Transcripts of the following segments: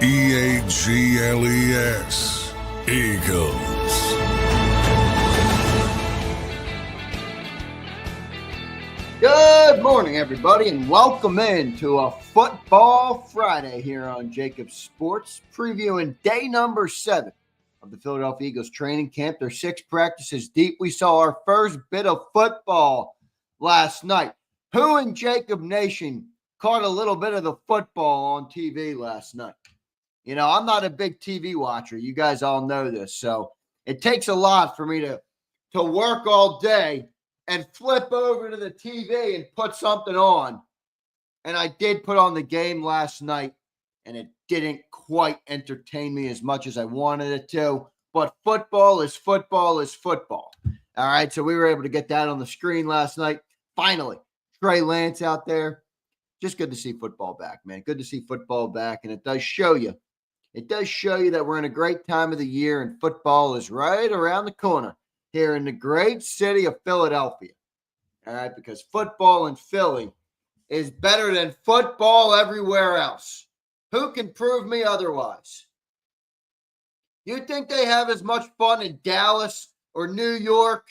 EAGLES, Eagles. Good morning, everybody, and welcome in to a Football Friday here on JAKIB Sports, previewing day number 7 of the Philadelphia Eagles training camp. They're 6 practices deep. We saw our first bit of football last night. Who in JAKIB Nation caught a little bit of the football on TV last night? You know, I'm not a big TV watcher. You guys all know this. So it takes a lot for me to work all day and flip over to the TV and put something on. And I did put on the game last night, and it didn't quite entertain me as much as I wanted it to. But football is football is football. All right, so we were able to get that on the screen last night. Finally, Trey Lance out there. Just good to see football back, man. Good to see football back, and it does show you. It does show you that we're in a great time of the year, and football is right around the corner here in the great city of Philadelphia. All right, because football in Philly is better than football everywhere else. Who can prove me otherwise? You think they have as much fun in Dallas or New York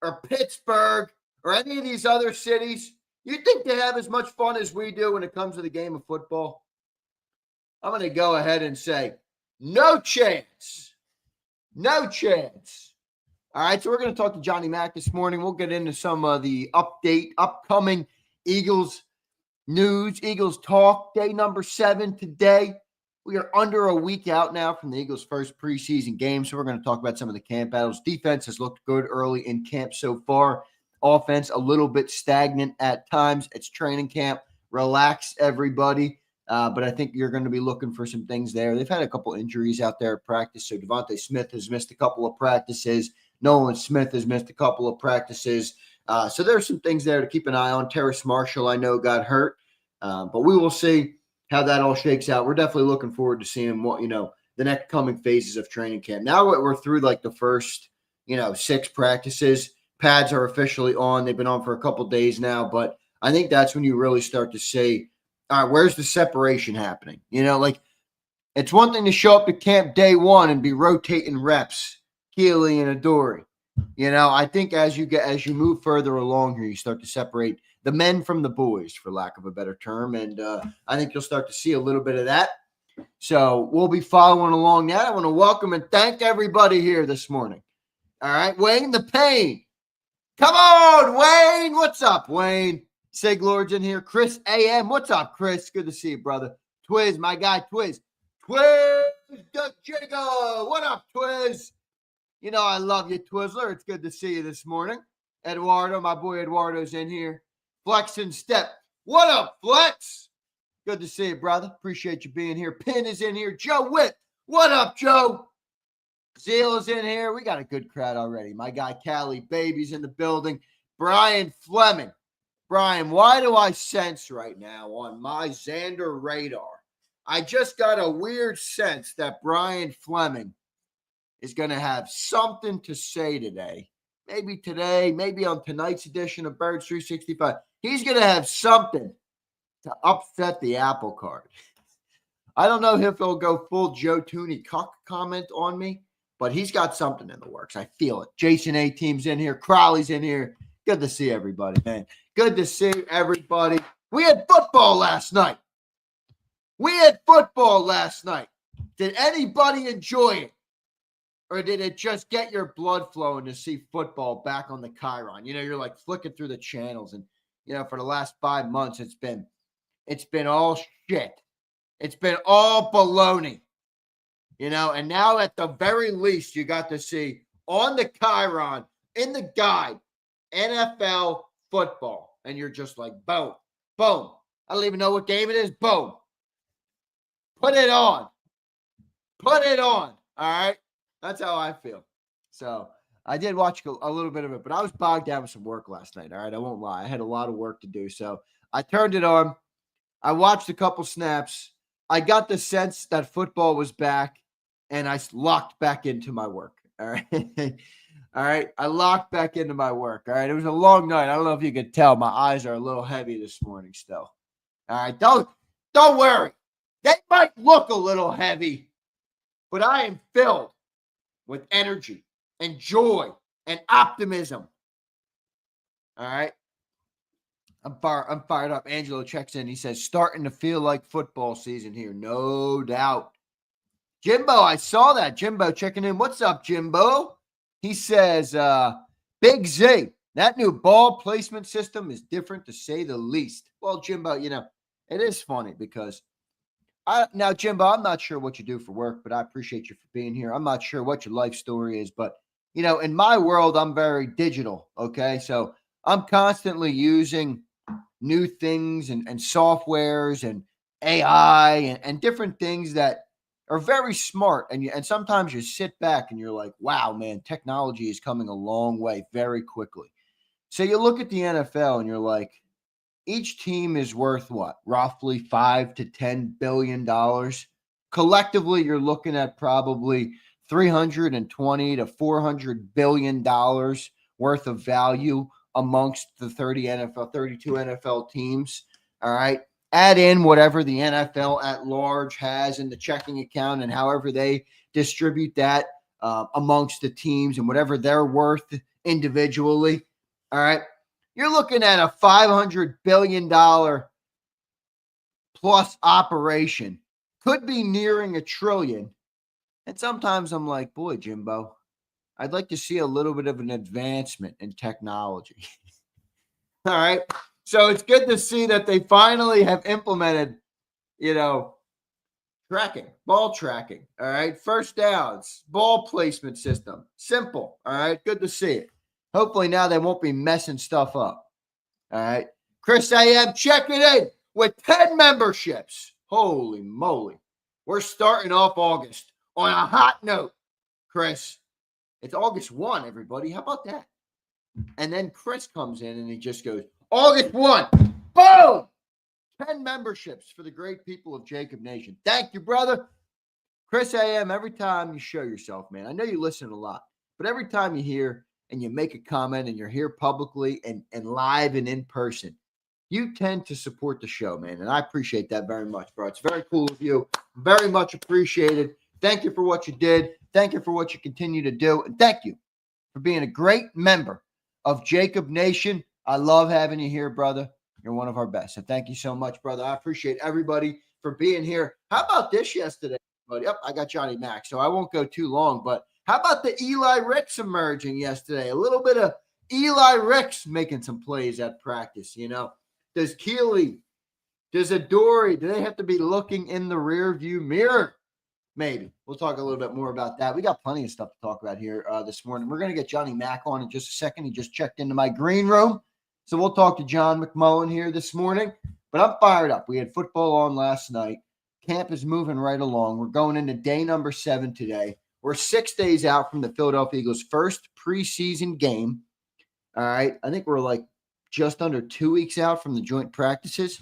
or Pittsburgh or any of these other cities? You think they have as much fun as we do when it comes to the game of football? I'm going to go ahead and say, no chance. No chance. All right, so we're going to talk to Johnny Mack this morning. We'll get into some of the upcoming Eagles news, Eagles talk, day number 7 today. We are under a week out now from the Eagles' first preseason game, so we're going to talk about some of the camp battles. Defense has looked good early in camp so far. Offense a little bit stagnant at times. It's training camp. Relax, everybody. But I think you're going to be looking for some things there. They've had a couple injuries out there at practice. So Devontae Smith has missed a couple of practices. Nolan Smith has missed a couple of practices. So there's some things there to keep an eye on. Terrace Marshall, I know, got hurt. But we will see how that all shakes out. We're definitely looking forward to seeing what, the next coming phases of training camp. Now we're through like the first, 6 practices. Pads are officially on. They've been on for a couple days now. But I think that's when you really start to see, all right, where's the separation happening? It's one thing to show up to camp day 1 and be rotating reps, Keely and Adoree. I think as you move further along here, you start to separate the men from the boys, for lack of a better term. And I think you'll start to see a little bit of that. So we'll be following along that. I want to welcome and thank everybody here this morning. All right, Wayne the Pain. Come on, Wayne. What's up, Wayne? Sig Lord's in here. Chris AM. What's up, Chris? Good to see you, brother. Twiz, my guy, Twiz. Twiz the Jiggle. What up, Twiz? I love you, Twizzler. It's good to see you this morning. Eduardo, my boy Eduardo's in here. Flex and Step. What up, Flex? Good to see you, brother. Appreciate you being here. Pin is in here. Joe Witt. What up, Joe? Zeal is in here. We got a good crowd already. My guy, Callie Baby's in the building. Brian Fleming. Brian, why do I sense right now on my Zander radar? I just got a weird sense that Brian Fleming is going to have something to say today. Maybe today, maybe on tonight's edition of Birds 365. He's going to have something to upset the apple cart. I don't know if he'll go full Joe Tooney cuck comment on me, but he's got something in the works. I feel it. Jason A-Team's in here. Crowley's in here. Good to see everybody, man. Good to see everybody. We had football last night. Did anybody enjoy it? Or did it just get your blood flowing to see football back on the Chiron? You're like flicking through the channels. And, for the last 5 months, it's been all shit. It's been all baloney. And now at the very least, you got to see on the Chiron, in the guide, NFL football. And you're just like, boom, boom. I don't even know what game it is. Boom. Put it on. All right. That's how I feel. So I did watch a little bit of it, but I was bogged down with some work last night. All right. I won't lie. I had a lot of work to do. So I turned it on. I watched a couple snaps. I got the sense that football was back, and I locked back into my work. All right. All right. I locked back into my work. All right. It was a long night. I don't know if you could tell. My eyes are a little heavy this morning still. All right. Don't worry. They might look a little heavy, but I am filled with energy and joy and optimism. All right. I'm fired up. Angelo checks in. He says, starting to feel like football season here. No doubt. Jimbo, I saw that. Jimbo checking in. What's up, Jimbo? He says, Big Z, that new ball placement system is different to say the least. Well, Jimbo, it is funny because now, Jimbo, I'm not sure what you do for work, but I appreciate you for being here. I'm not sure what your life story is, but, in my world, I'm very digital, okay? So I'm constantly using new things and softwares and AI and different things that are very smart. And sometimes you sit back and you're like, wow, man, technology is coming a long way very quickly. So you look at the NFL and you're like, each team is worth what? Roughly $5 to $10 billion. Collectively, you're looking at probably $320 to $400 billion worth of value amongst the 32 NFL teams. All right. Add in whatever the NFL at large has in the checking account and however they distribute that amongst the teams and whatever they're worth individually. All right. You're looking at a $500 billion plus operation. Could be nearing $1 trillion. And sometimes I'm like, boy, Jimbo, I'd like to see a little bit of an advancement in technology. All right. So it's good to see that they finally have implemented, tracking, ball tracking. All right. First downs, ball placement system. Simple. All right. Good to see it. Hopefully now they won't be messing stuff up. All right. Chris AM checking in with 10 memberships. Holy moly. We're starting off August on a hot note, Chris. It's August 1, everybody. How about that? And then Chris comes in and he just goes, August 1. Boom! 10 memberships for the great people of JAKIB Nation. Thank you, brother. Chris AM, every time you show yourself, man, I know you listen a lot, but every time you hear and you make a comment and you're here publicly and live and in person, you tend to support the show, man. And I appreciate that very much, bro. It's very cool of you. Very much appreciated. Thank you for what you did. Thank you for what you continue to do. And thank you for being a great member of JAKIB Nation. I love having you here, brother. You're one of our best. So thank you so much, brother. I appreciate everybody for being here. How about this yesterday, buddy? Yep, I got Johnny Mack, so I won't go too long. But how about the Eli Ricks emerging yesterday? A little bit of Eli Ricks making some plays at practice, Does Keeley, does Adoree, do they have to be looking in the rear view mirror? Maybe. We'll talk a little bit more about that. We got plenty of stuff to talk about here this morning. We're going to get Johnny Mack on in just a second. He just checked into my green room. So we'll talk to John McMullen here this morning. But I'm fired up. We had football on last night. Camp is moving right along. We're going into day number 7 today. We're 6 days out from the Philadelphia Eagles' first preseason game. All right. I think we're like just under 2 weeks out from the joint practices.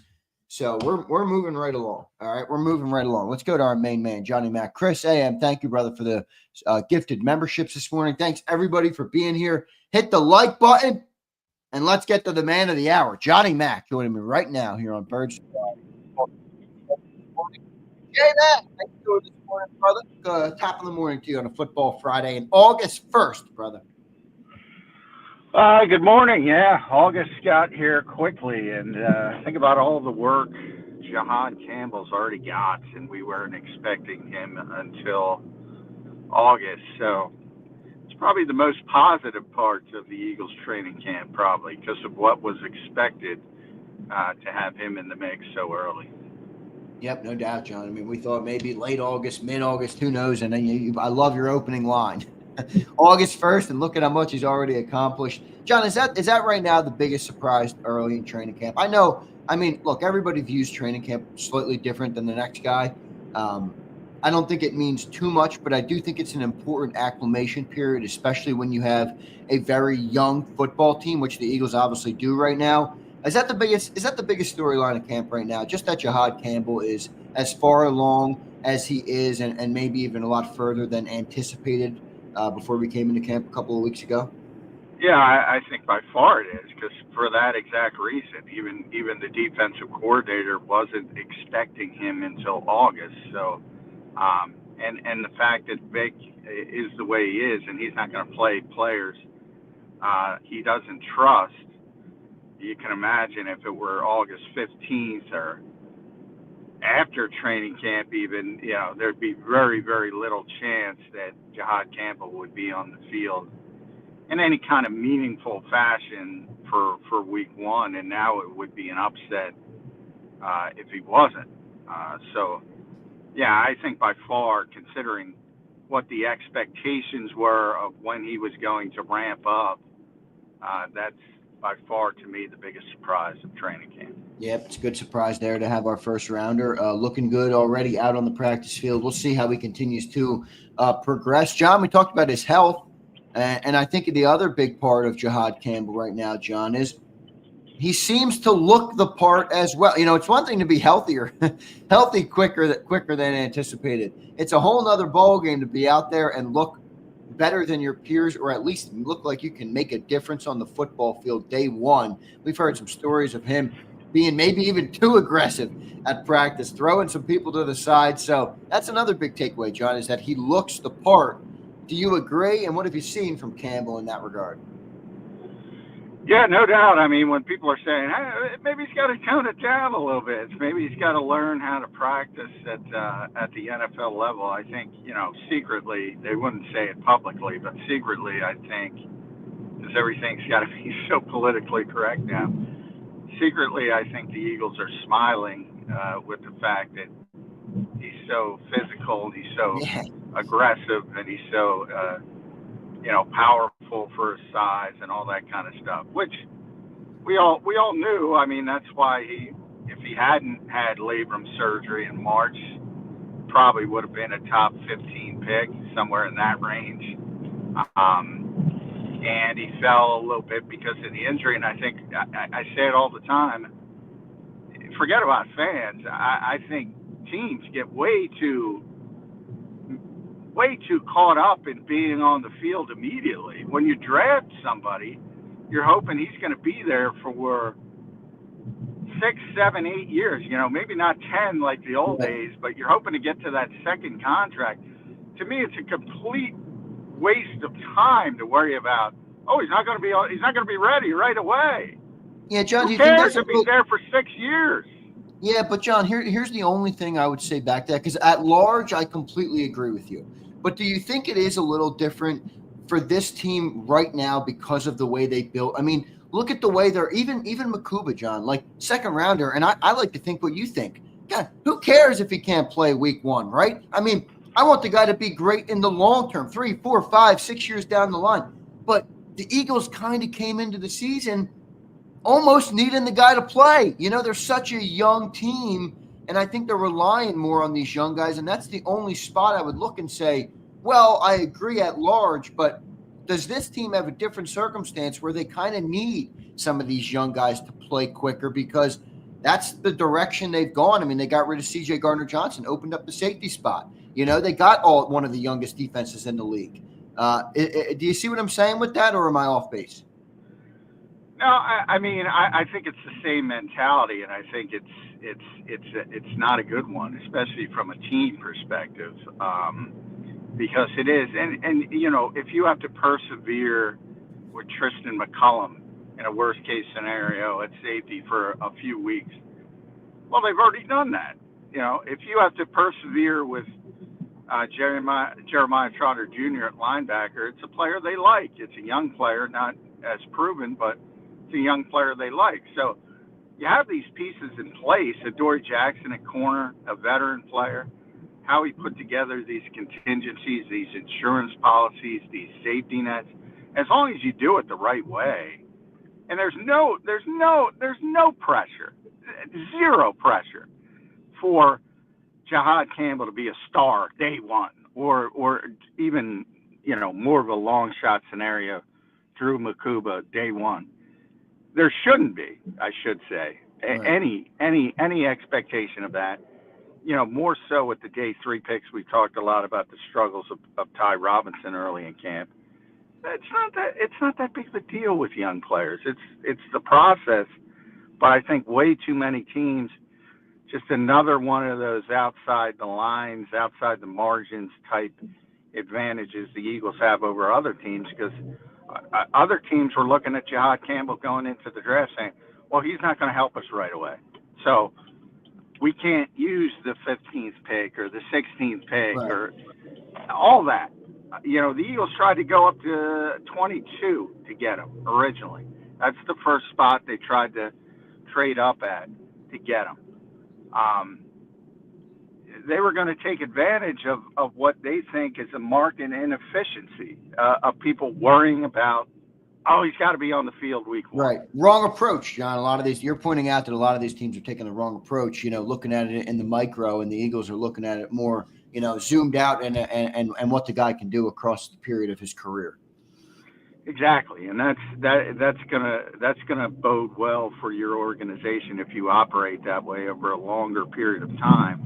So we're moving right along. All right. We're moving right along. Let's go to our main man, Johnny Mack. Chris AM, thank you, brother, for the gifted memberships this morning. Thanks, everybody, for being here. Hit the like button, and let's get to the man of the hour, Johnny Mack, joining me right now here on Birds. Hey, Matt. Thank you this morning, brother. Top of the morning to you on a football Friday and August 1st, brother. Good morning. Yeah, August got here quickly, and think about all the work Jahan Campbell's already got, and we weren't expecting him until August. So it's probably the most positive part of the Eagles training camp, probably because of what was expected to have him in the mix so early. Yep, no doubt, John. I mean, we thought maybe late August, mid-August, who knows? And then I love your opening line. August 1st, and look at how much he's already accomplished. John, is that right now the biggest surprise early in training camp? Look, everybody views training camp slightly different than the next guy. I don't think it means too much, but I do think it's an important acclimation period, especially when you have a very young football team, which the Eagles obviously do right now. Is that the biggest storyline of camp right now? Just that Jahan Campbell is as far along as he is, and maybe even a lot further than anticipated before we came into camp a couple of weeks ago? Yeah, I think by far it is, because for that exact reason, even the defensive coordinator wasn't expecting him until August. So, and the fact that Vic is the way he is, and he's not going to play players he doesn't trust. You can imagine if it were August 15th or after training camp, even, there'd be very, very little chance that JAKIB Campbell would be on the field in any kind of meaningful fashion for week one, and now it would be an upset if he wasn't. So, yeah, I think by far, considering what the expectations were of when he was going to ramp up, that's by far, to me, the biggest surprise of training camp. Yep, it's a good surprise there to have our first rounder looking good already out on the practice field. We'll see how he continues to progress. John, we talked about his health. And I think the other big part of JAKIB Campbell right now, John, is he seems to look the part as well. It's one thing to be healthy quicker than anticipated. It's a whole nother ball game to be out there and look better than your peers, or at least look like you can make a difference on the football field day one. We've heard some stories of him being maybe even too aggressive at practice, throwing some people to the side. So that's another big takeaway, John, is that he looks the part. Do you agree? And what have you seen from Campbell in that regard? Yeah, no doubt. I mean, when people are saying, hey, maybe he's got to tone it down a little bit, maybe he's got to learn how to practice at the NFL level, I think, secretly, they wouldn't say it publicly, but secretly, I think, because everything's got to be so politically correct now, secretly, I think the Eagles are smiling with the fact that he's so physical, he's so aggressive, and he's so powerful for his size and all that kind of stuff, which we all knew. I mean, that's why if he hadn't had labrum surgery in March, probably would have been a top 15 pick, somewhere in that range. And he fell a little bit because of the injury, and I think I say it all the time, forget about fans, I think teams get way too caught up in being on the field immediately. When you draft somebody, you're hoping he's going to be there for 6, 7, 8 years, maybe not 10 like the old days, but you're hoping to get to that second contract. To me, it's a complete waste of time to worry about, he's not going to be ready right away. Yeah, John, who cares if he's there for 6 years? Yeah, but John, here's the only thing I would say back to that, because at large, I completely agree with you. But do you think it is a little different for this team right now because of the way they built? I mean, look at the way they're even Makuba, John, like second rounder, and I like to think what you think. God, who cares if he can't play week one, right? I mean, I want the guy to be great in the long term, 3, 4, 5, 6 years down the line. But the Eagles kind of came into the season almost needing the guy to play. They're such a young team, and I think they're relying more on these young guys, and that's the only spot I would look and say, well, I agree at large, but does this team have a different circumstance where they kind of need some of these young guys to play quicker, because that's the direction they've gone? I mean, they got rid of C.J. Gardner-Johnson, opened up the safety spot. They got one of the youngest defenses in the league. Do you see what I'm saying with that, or am I off base? No, I mean, I think it's the same mentality, and I think it's not a good one, especially from a team perspective, because it is. And if you have to persevere with Tristan McMullen in a worst case scenario at safety for a few weeks, well, they've already done that. If you have to persevere with Jeremiah Trotter Jr. at linebacker, it's a player they like. It's a young player, not as proven, but it's a young player they like. So you have these pieces in place. Adoree Jackson at corner, a veteran player, how he put together these contingencies, these insurance policies, these safety nets. As long as you do it the right way, and there's no pressure, zero pressure for JAKIB Campbell to be a star day one, or even more of a long shot scenario, Drew Makuba day one. There shouldn't be, I should say, right, any expectation of that. More so with the day 3 picks. We talked a lot about the struggles of Ty Robinson early in camp. It's not that big of a deal with young players. It's the process, but I think way too many teams, just another one of those outside the lines, outside the margins type advantages the Eagles have over other teams, because other teams were looking at JAKIB Campbell going into the draft saying, well, he's not going to help us right away. So we can't use the 15th pick or the 16th pick Right. or all that. The Eagles tried to go up to 22 to get him originally. That's the first spot they tried to trade up at to get him. They were going to take advantage of what they think is a market inefficiency of people worrying about, oh, he's got to be on the field week one. Right. Wrong approach, John. A lot of these, you're pointing out that a lot of these teams are taking the wrong approach, looking at it in the micro, and the Eagles are looking at it more, zoomed out and what the guy can do across the period of his career. Exactly. And that's gonna bode well for your organization if you operate that way over a longer period of time.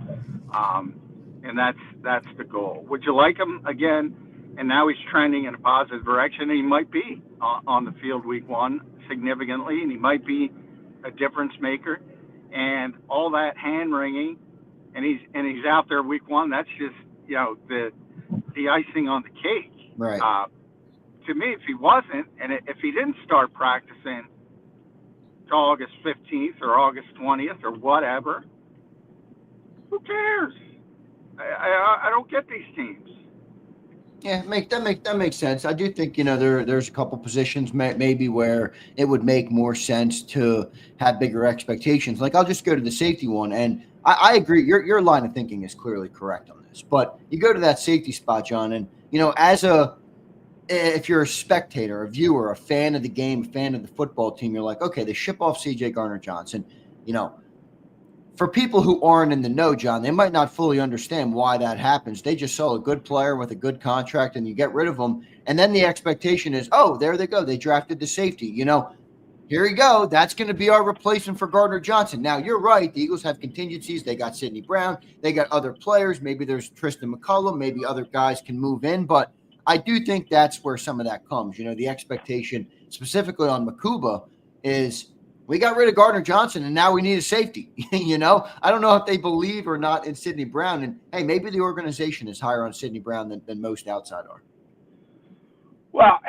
And that's the goal. Would you like him again? And now he's trending in a positive direction. He might be on the field week one significantly, and he might be a difference maker. And all that hand wringing, and he's out there week one. That's just the icing on the cake. Right. To me, if he wasn't, and if he didn't start practicing to August 15th or August 20th or whatever, who cares? I don't get these teams. Yeah, that makes sense. I do think there's a couple positions maybe where it would make more sense to have bigger expectations. Like, I'll just go to the safety one, and I agree. Your line of thinking is clearly correct on this. But you go to that safety spot, John, and if you're a spectator, a viewer, a fan of the game, a fan of the football team, you're like, okay, they ship off C.J. Gardner-Johnson. For people who aren't in the know, John, they might not fully understand why that happens. They just saw a good player with a good contract, and you get rid of them. And then the expectation is, oh, there they go. They drafted the safety. Here you go. That's going to be our replacement for Gardner-Johnson. Now, you're right. The Eagles have contingencies. They got Sidney Brown. They got other players. Maybe there's Tristan McCullum. Maybe other guys can move in. But I do think that's where some of that comes. The expectation specifically on Makuba is, we got rid of Gardner-Johnson, and now we need a safety. I don't know if they believe or not in Sidney Brown. And, hey, maybe the organization is higher on Sidney Brown than most outside are. Well,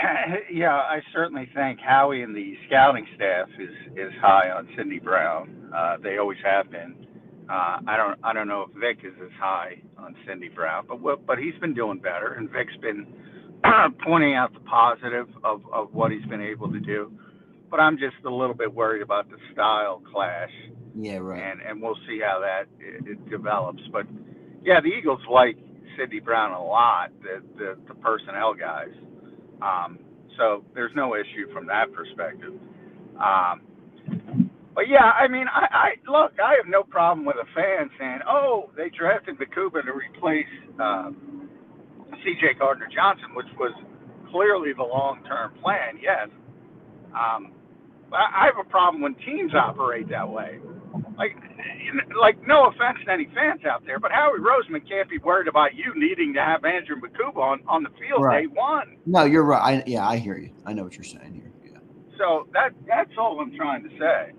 yeah, I certainly think Howie and the scouting staff is high on Sidney Brown. They always have been. I don't know if Vic is as high on Sidney Brown, but he's been doing better, and Vic's been pointing out the positive of what he's been able to do. But I'm just a little bit worried about the style clash. Yeah, right. And we'll see how that it develops. But yeah, the Eagles like Sidney Brown a lot, the personnel guys. So there's no issue from that perspective. But yeah, I mean, I have no problem with a fan saying, oh, they drafted Makuba to replace C.J. Gardner-Johnson, which was clearly the long-term plan, yes. I have a problem when teams operate that way. Like, no offense to any fans out there, but Howie Roseman can't be worried about you needing to have Andrew Makuba on the field Right. day one. No, you're right. I hear you. I know what you're saying here. Yeah. So that's all I'm trying to say.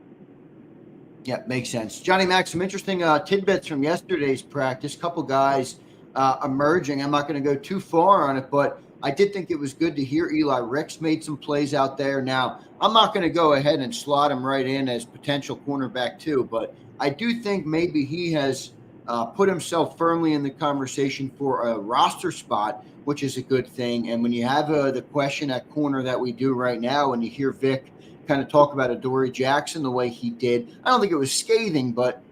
Yeah, makes sense. Johnny Mack, some interesting tidbits from yesterday's practice. Couple guys emerging. I'm not going to go too far on it, but I did think it was good to hear Eli Ricks made some plays out there. Now, I'm not going to go ahead and slot him right in as potential cornerback too, but I do think maybe he has put himself firmly in the conversation for a roster spot, which is a good thing. And when you have the question at corner that we do right now, and you hear Vic kind of talk about Adoree Jackson the way he did, I don't think it was scathing, but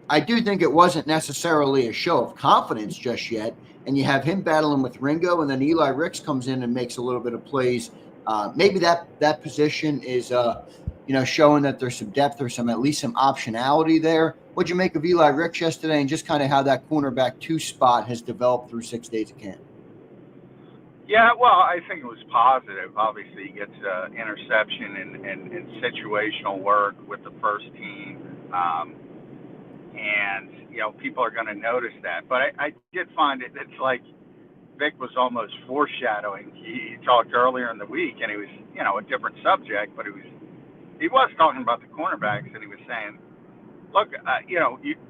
I do think it wasn't necessarily a show of confidence just yet. And you have him battling with Ringo, and then Eli Ricks comes in and makes a little bit of plays. Maybe that position is, showing that there's some depth or at least some optionality there. What'd you make of Eli Ricks yesterday, and just kind of how that cornerback 2 spot has developed through 6 days of camp? Yeah, well, I think it was positive. Obviously, he gets interception and situational work with the first team. And, people are going to notice that. But I did find it's like Vic was almost foreshadowing. He talked earlier in the week, and he was, a different subject, but he was talking about the cornerbacks, and he was saying, look,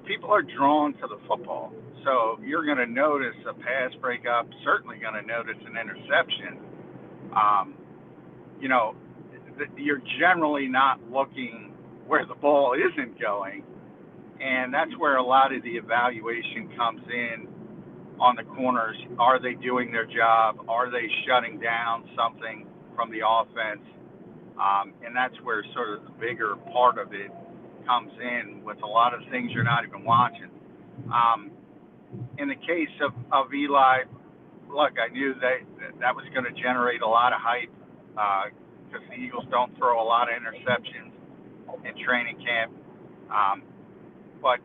people are drawn to the football, so you're going to notice a pass breakup, certainly going to notice an interception. You're generally not looking where the ball isn't going, and that's where a lot of the evaluation comes in on the corners. Are they doing their job? Are they shutting down something from the offense? And that's where sort of the bigger part of it comes in with a lot of things you're not even watching. In the case of Eli, look, I knew that was going to generate a lot of hype because the Eagles don't throw a lot of interceptions in training camp. But,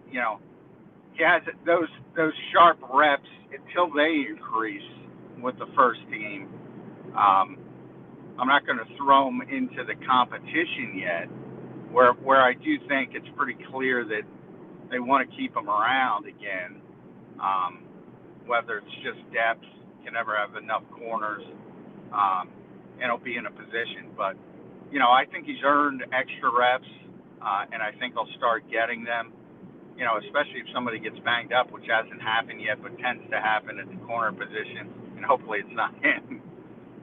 he has those sharp reps until they increase with the first team. I'm not going to throw them into the competition yet, where I do think it's pretty clear that they want to keep them around again, whether it's just depth, can never have enough corners, and he'll be in a position. But, I think he's earned extra reps, and I think he'll start getting them, especially if somebody gets banged up, which hasn't happened yet, but tends to happen at the corner position, and hopefully it's not him.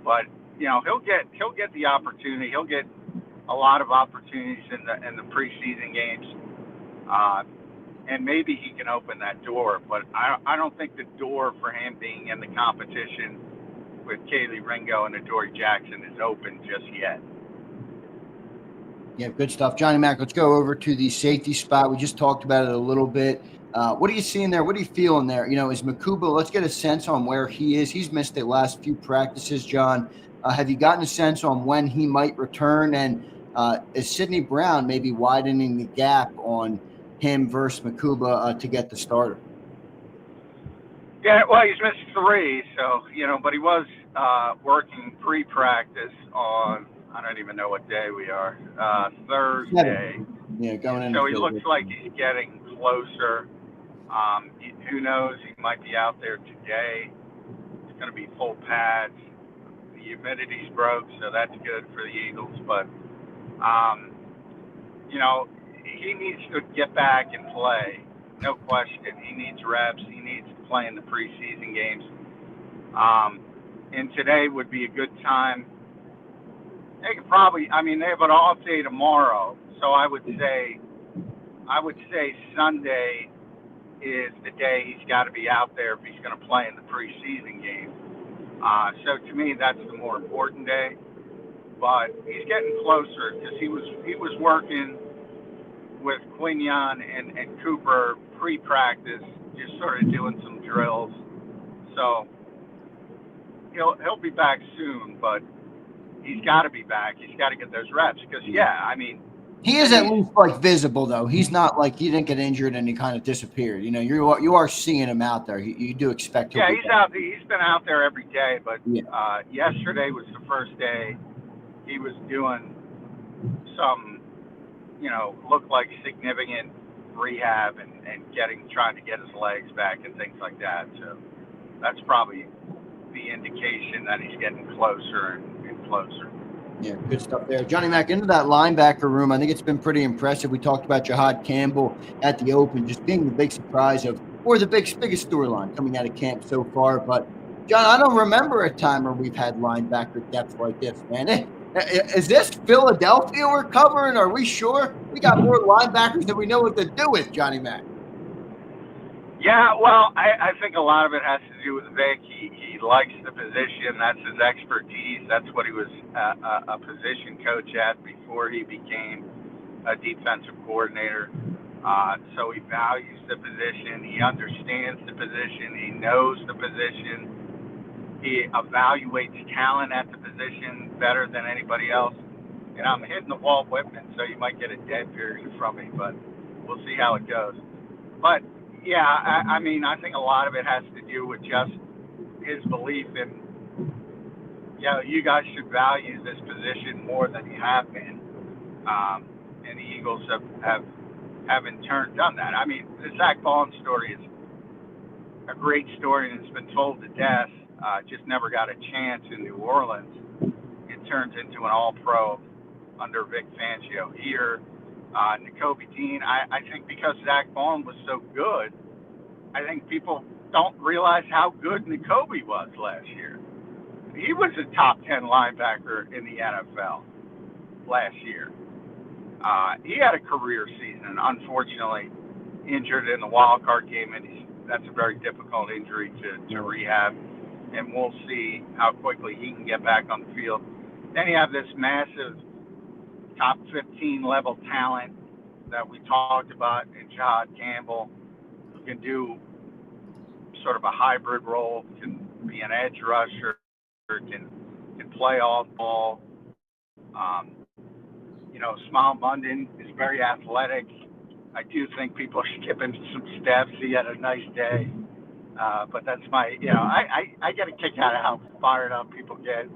But, he'll get the opportunity. He'll get a lot of opportunities in the preseason games, and maybe he can open that door. But I don't think the door for him being in the competition with Kaylee Ringo and Adoree Jackson is open just yet. Yeah, good stuff. Johnny Mack, let's go over to the safety spot. We just talked about it a little bit. What are you seeing there? What are you feeling there? Is Makuba, let's get a sense on where he is. He's missed the last few practices, John. Have you gotten a sense on when he might return? And is Sidney Brown maybe widening the gap on him versus Makuba to get the starter? Yeah, well, he's missed 3, so, but he was working pre-practice on, I don't even know what day we are, Thursday. Yeah, going in. So he looks like he's getting closer. Who knows? He might be out there today. It's going to be full pads. The humidity's broke, so that's good for the Eagles. But, he needs to get back and play. No question. He needs reps. He needs to play in the preseason games. And today would be a good time. They could probably, they have an off day tomorrow, so I would say Sunday is the day he's got to be out there if he's going to play in the preseason game. So to me, that's the more important day. But he's getting closer because he was working with Quignon and Cooper pre-practice, just sort of doing some drills. So he'll be back soon, but he's got to be back. He's got to get those reps because, he is at least visible though. He's not like he didn't get injured and he kind of disappeared. You are seeing him out there. You do expect him. Yeah, he's out. He's been out there every day, but yesterday was the first day he was doing some, looked like significant rehab and trying to get his legs back and things like that. So that's probably the indication that he's getting closer and closer. Yeah, good stuff there. Johnny Mack, into that linebacker room, I think it's been pretty impressive. We talked about JAKIB Campbell at the Open just being the big surprise or the biggest storyline coming out of camp so far. But, John, I don't remember a time where we've had linebacker depth like this, man. Is this Philadelphia we're covering? Are we sure? We got more linebackers than we know what to do with, Johnny Mack. Yeah, well, I think a lot of it has to do with Vic. He likes the position. That's his expertise. That's what he was a position coach at before he became a defensive coordinator. So he values the position. He understands the position. He knows the position. He evaluates talent at the position better than anybody else. And I'm hitting the wall whipping, so you might get a dead period from me, but we'll see how it goes. But yeah, I think a lot of it has to do with just his belief in, you guys should value this position more than you have been. And the Eagles have in turn done that. The Zach Bond story is a great story and it's been told to death. just never got a chance in New Orleans. It turns into an all-pro under Vic Fangio here. Nakobe Dean, I think because Zach Bond was so good, I think people don't realize how good Nakobe was last year. He was a top 10 linebacker in the NFL last year. He had a career season, unfortunately injured in the wild card game, and that's a very difficult injury to rehab, and we'll see how quickly he can get back on the field. Then you have this massive top 15 level talent that we talked about in JAKIB Campbell, who can do sort of a hybrid role, can be an edge rusher, can play off ball. Smile Munden is very athletic. I do think people skip him some steps. He had a nice day. But that's my, I get a kick out of how fired up people get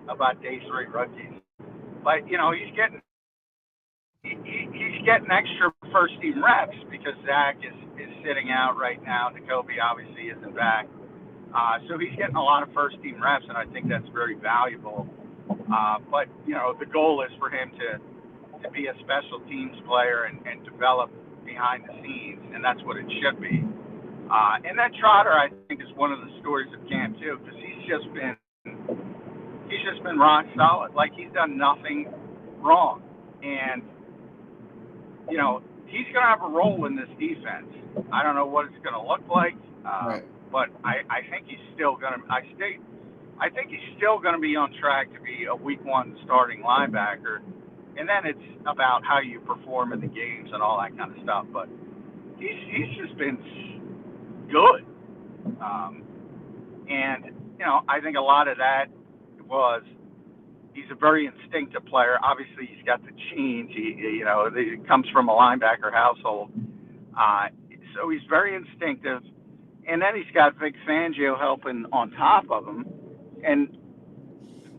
about day 3 rookies. But, he's getting extra first team reps because Zach is sitting out right now. Nakobe obviously isn't back. So he's getting a lot of first team reps, and I think that's very valuable. But, the goal is for him to be a special teams player and develop behind the scenes, and that's what it should be. And then Trotter, I think, is one of the stories of camp too, because he's just been rock solid. Like, he's done nothing wrong, and he's going to have a role in this defense. I don't know what it's going to look like, Right. but I think he's still going to. I think he's still going to be on track to be a week 1 starting linebacker. And then it's about how you perform in the games and all that kind of stuff. But he's just been good. And, I think a lot of that was he's a very instinctive player. Obviously, he's got the genes. He comes from a linebacker household. So he's very instinctive. And then he's got Vic Fangio helping on top of him. And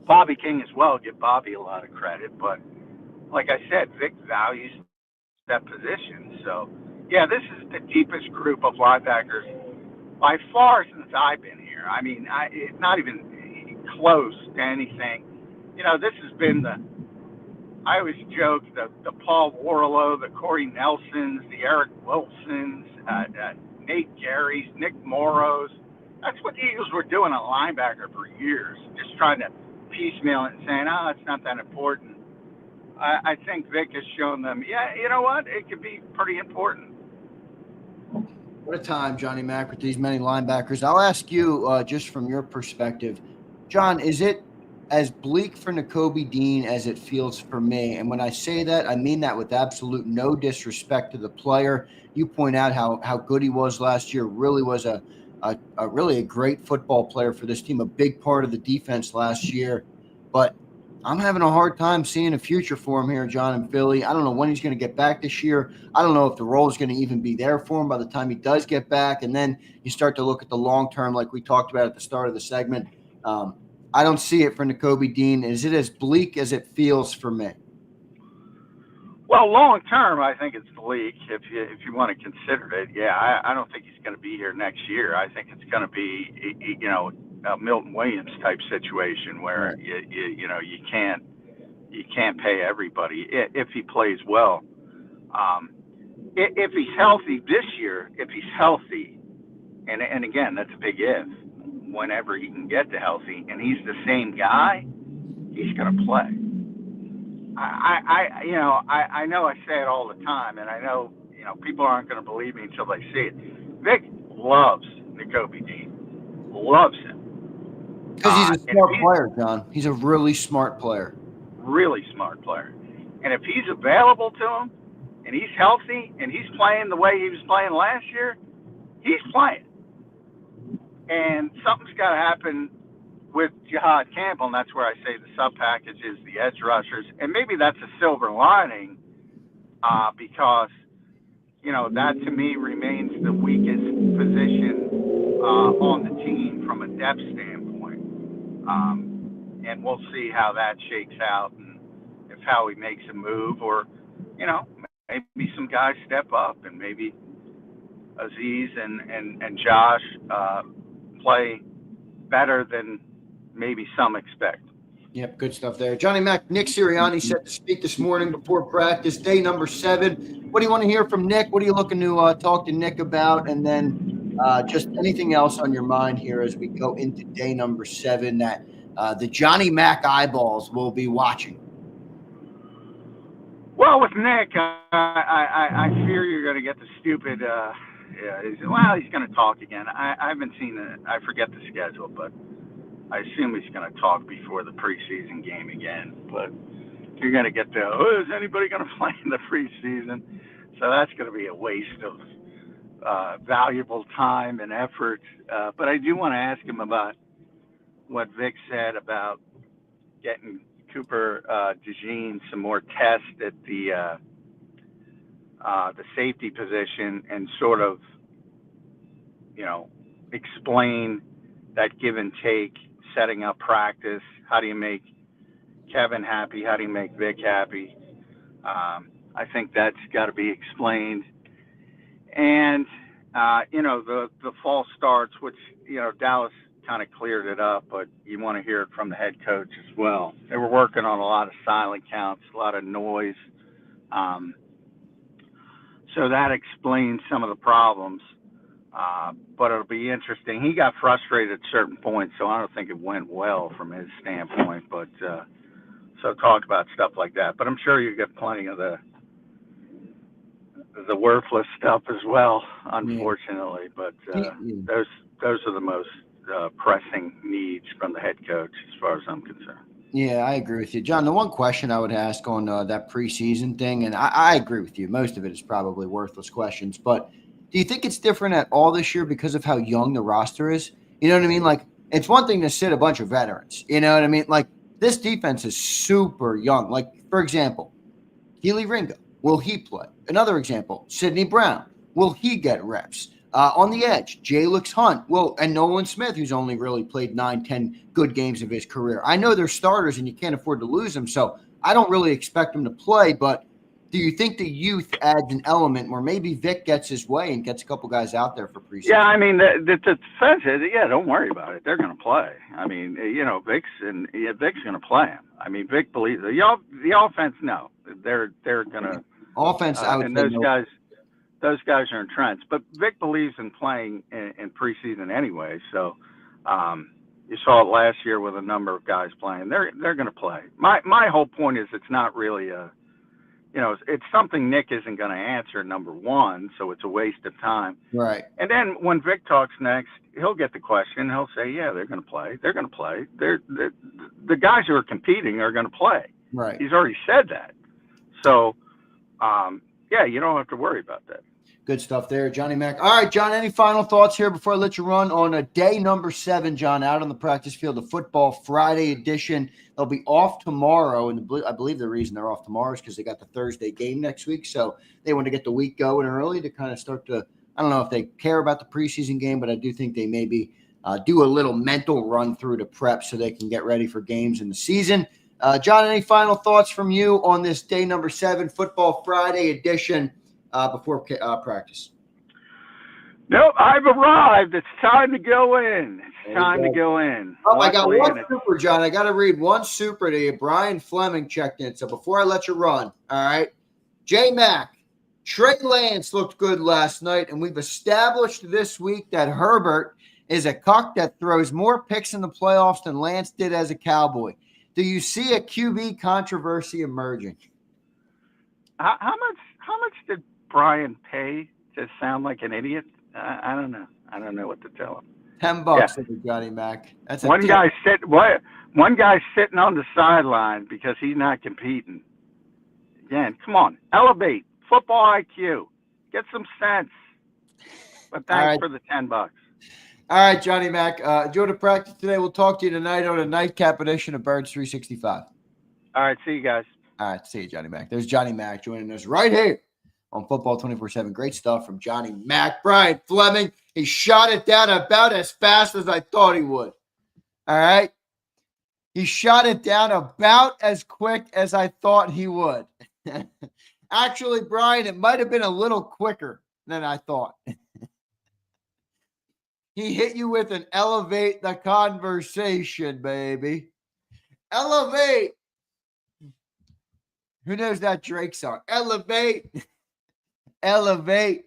Bobby King as well. Give Bobby a lot of credit. But like I said, Vic values that position. So, yeah, this is the deepest group of linebackers by far since I've been here. I mean, it's not even close to anything. This has been I always joke, the Paul Warlow, the Corey Nelsons, the Eric Wilsons, Nate Garys, Nick Morrows. That's what the Eagles were doing at linebacker for years, just trying to piecemeal it and saying, it's not that important. I think Vic has shown them, you know what? It could be pretty important. What a time, Johnny Mack, with these many linebackers. I'll ask you, just from your perspective, John, is it as bleak for Nakobe Dean as it feels for me? And when I say that, I mean that with absolute no disrespect to the player. You point out how good he was last year. Really was a really a great football player for this team, a big part of the defense last year. But I'm having a hard time seeing a future for him here, John, in Philly. I don't know when he's going to get back this year. I don't know if the role is going to even be there for him by the time he does get back. And then you start to look at the long term, like we talked about at the start of the segment. I don't see it for Nakobe Dean. Is it as bleak as it feels for me? Well, long term, I think it's bleak if you want to consider it. Yeah, I don't think he's going to be here next year. I think it's going to be, a Milton Williams type situation where you can't pay everybody if he plays well. If he's healthy this year, and again, that's a big if. Whenever he can get to healthy, and he's the same guy, he's going to play. I know I say it all the time, and I know people aren't going to believe me until they see it. Vic loves Nakobe Dean, loves him. Because he's a smart player, John. He's a really smart player. Really smart player. And if he's available to him, and he's healthy, and he's playing the way he was playing last year, he's playing. And something's got to happen with JAKIB Campbell, and that's where I say the sub-package is the edge rushers. And maybe that's a silver lining because, that to me remains the weakest position on the team from a depth standpoint. And we'll see how that shakes out and if Howie makes a move or, maybe some guys step up and maybe Aziz and Josh play better than maybe some expect. Yep, good stuff there. Johnny Mack, Nick Sirianni set to speak this morning before practice, day number 7. What do you want to hear from Nick? What are you looking to talk to Nick about? And then just anything else on your mind here as we go into day number 7 that the Johnny Mack eyeballs will be watching. Well, with Nick, I fear you're going to get the stupid. He's going to talk again. I haven't seen it. I forget the schedule, but I assume he's going to talk before the preseason game again. But you're going to get is anybody going to play in the preseason? So that's going to be a waste of valuable time and effort. But I do want to ask him about what Vic said about getting Cooper DeJean some more tests at the safety position and sort of, explain that give and take, setting up practice. How do you make Kevin happy? How do you make Vic happy? I think that's got to be explained. And, the false starts, which, Dallas kind of cleared it up, but you want to hear it from the head coach as well. They were working on a lot of silent counts, a lot of noise. So that explains some of the problems. But it'll be interesting. He got frustrated at certain points, so I don't think it went well from his standpoint. But so talk about stuff like that. But I'm sure you get plenty of the worthless stuff as well, unfortunately. But those are the most pressing needs from the head coach, as far as I'm concerned. Yeah, I agree with you. John, the one question I would ask on that preseason thing, and I agree with you, most of it is probably worthless questions, but do you think it's different at all this year because of how young the roster is? You know what I mean? Like, it's one thing to sit a bunch of veterans. You know what I mean? Like, this defense is super young. Like, for example, Keely Ringo, will he play? Another example, Sidney Brown, will he get reps? On the edge, Jalix Hunt, and Nolan Smith, who's only really played 9-10 good games of his career. I know they're starters and you can't afford to lose them, so I don't really expect them to play, but do you think the youth adds an element where maybe Vic gets his way and gets a couple guys out there for preseason? Yeah, I mean, the defense is, don't worry about it. They're going to play. I mean, Vic's going to play him. I mean, Vic believes the offense. No, they're going to offense. I would and say those guys are entrenched. But Vic believes in playing in preseason anyway. So you saw it last year with a number of guys playing. They're going to play. My whole point is it's not really it's something Nick isn't going to answer, number one, so it's a waste of time. Right. And then when Vic talks next, he'll get the question. He'll say, yeah, they're going to play. They're going to play. The guys who are competing are going to play. Right. He's already said that. So, you don't have to worry about that. Good stuff there, Johnny Mack. All right, John, any final thoughts here before I let you run on a day number 7, John, out on the practice field, the Football Friday edition? They'll be off tomorrow, and I believe the reason they're off tomorrow is because they got the Thursday game next week, so they want to get the week going early to kind of start to – I don't know if they care about the preseason game, but I do think they maybe do a little mental run through to prep so they can get ready for games in the season. John, any final thoughts from you on this day number 7, Football Friday edition before practice? Nope, I've arrived. It's time to go in. It's time to go in. Oh, I got one super, John. I got to read one super to you. Brian Fleming checked in. So before I let you run, all right, J Mack, Trey Lance looked good last night, and we've established this week that Herbert is a cuck that throws more picks in the playoffs than Lance did as a Cowboy. Do you see a QB controversy emerging? How much did Brian pay to sound like an idiot? I don't know. I don't know what to tell him. $10, Johnny Mack. That's one guy sitting on the sideline because he's not competing. Again, come on, elevate football IQ, get some sense. But thanks for the $10. All right, Johnny Mack. Enjoy the practice today. We'll talk to you tonight on a nightcap edition of Birds 365. All right, see you guys. All right, see you, Johnny Mack. There's Johnny Mack joining us right here on Football 24/7. Great stuff from Johnny Mack. Brian Fleming, he shot it down about as fast as I thought he would. All right? He shot it down about as quick as I thought he would. Actually, Brian, it might have been a little quicker than I thought. He hit you with an elevate the conversation, baby. Elevate. Who knows that Drake song? Elevate. Elevate.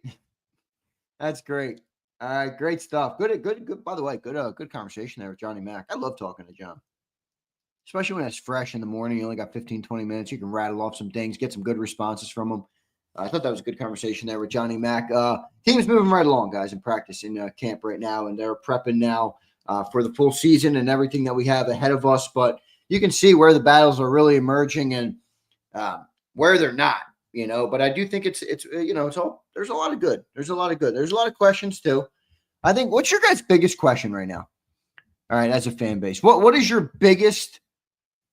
That's great. All right, great stuff. Good. By the way, good conversation there with Johnny Mack. I love talking to John, especially when it's fresh in the morning. You only got 15, 20 minutes. You can rattle off some things, get some good responses from him. I thought that was a good conversation there with Johnny Mack. Team's moving right along, guys, in practice in camp right now, and they're prepping now for the full season and everything that we have ahead of us. But you can see where the battles are really emerging and where they're not. But I do think it's all, there's a lot of good. There's a lot of questions too. I think, what's your guys' biggest question right now? All right, as a fan base, what is your biggest,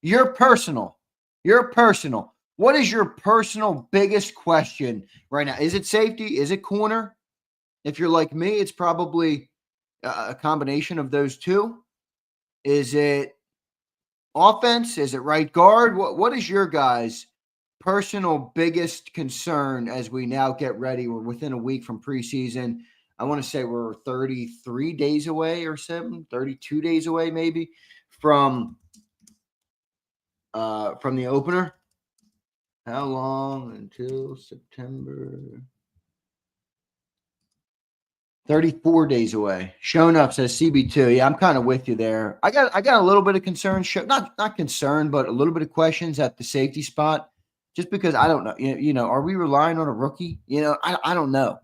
your personal, what is your personal biggest question right now? Is it safety? Is it corner? If you're like me, it's probably a combination of those two. Is it offense? Is it right guard? What is your guys' personal biggest concern as we now get ready? We're within a week from preseason. I want to say we're 33 days away or 32 days away maybe from the opener. How long until September? 34 days away. Shown up says CB2. Yeah, I'm kind of with you there. I got a little bit of concern. Not concern, but a little bit of questions at the safety spot. Just because I don't know. Are we relying on a rookie? I don't know.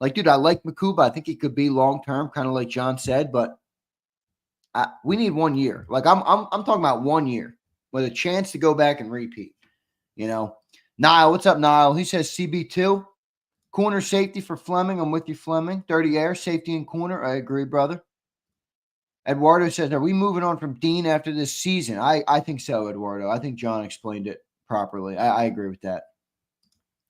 Like, dude, I like Makuba. I think he could be long term, kind of like John said, but we need 1 year. Like I'm talking about 1 year with a chance to go back and repeat. Niall, what's up, Niall? He says CB2, corner safety for Fleming. I'm with you, Fleming. 30 air, safety and corner. I agree, brother. Eduardo says, are we moving on from Dean after this season? I think so, Eduardo. I think John explained it properly. I agree with that.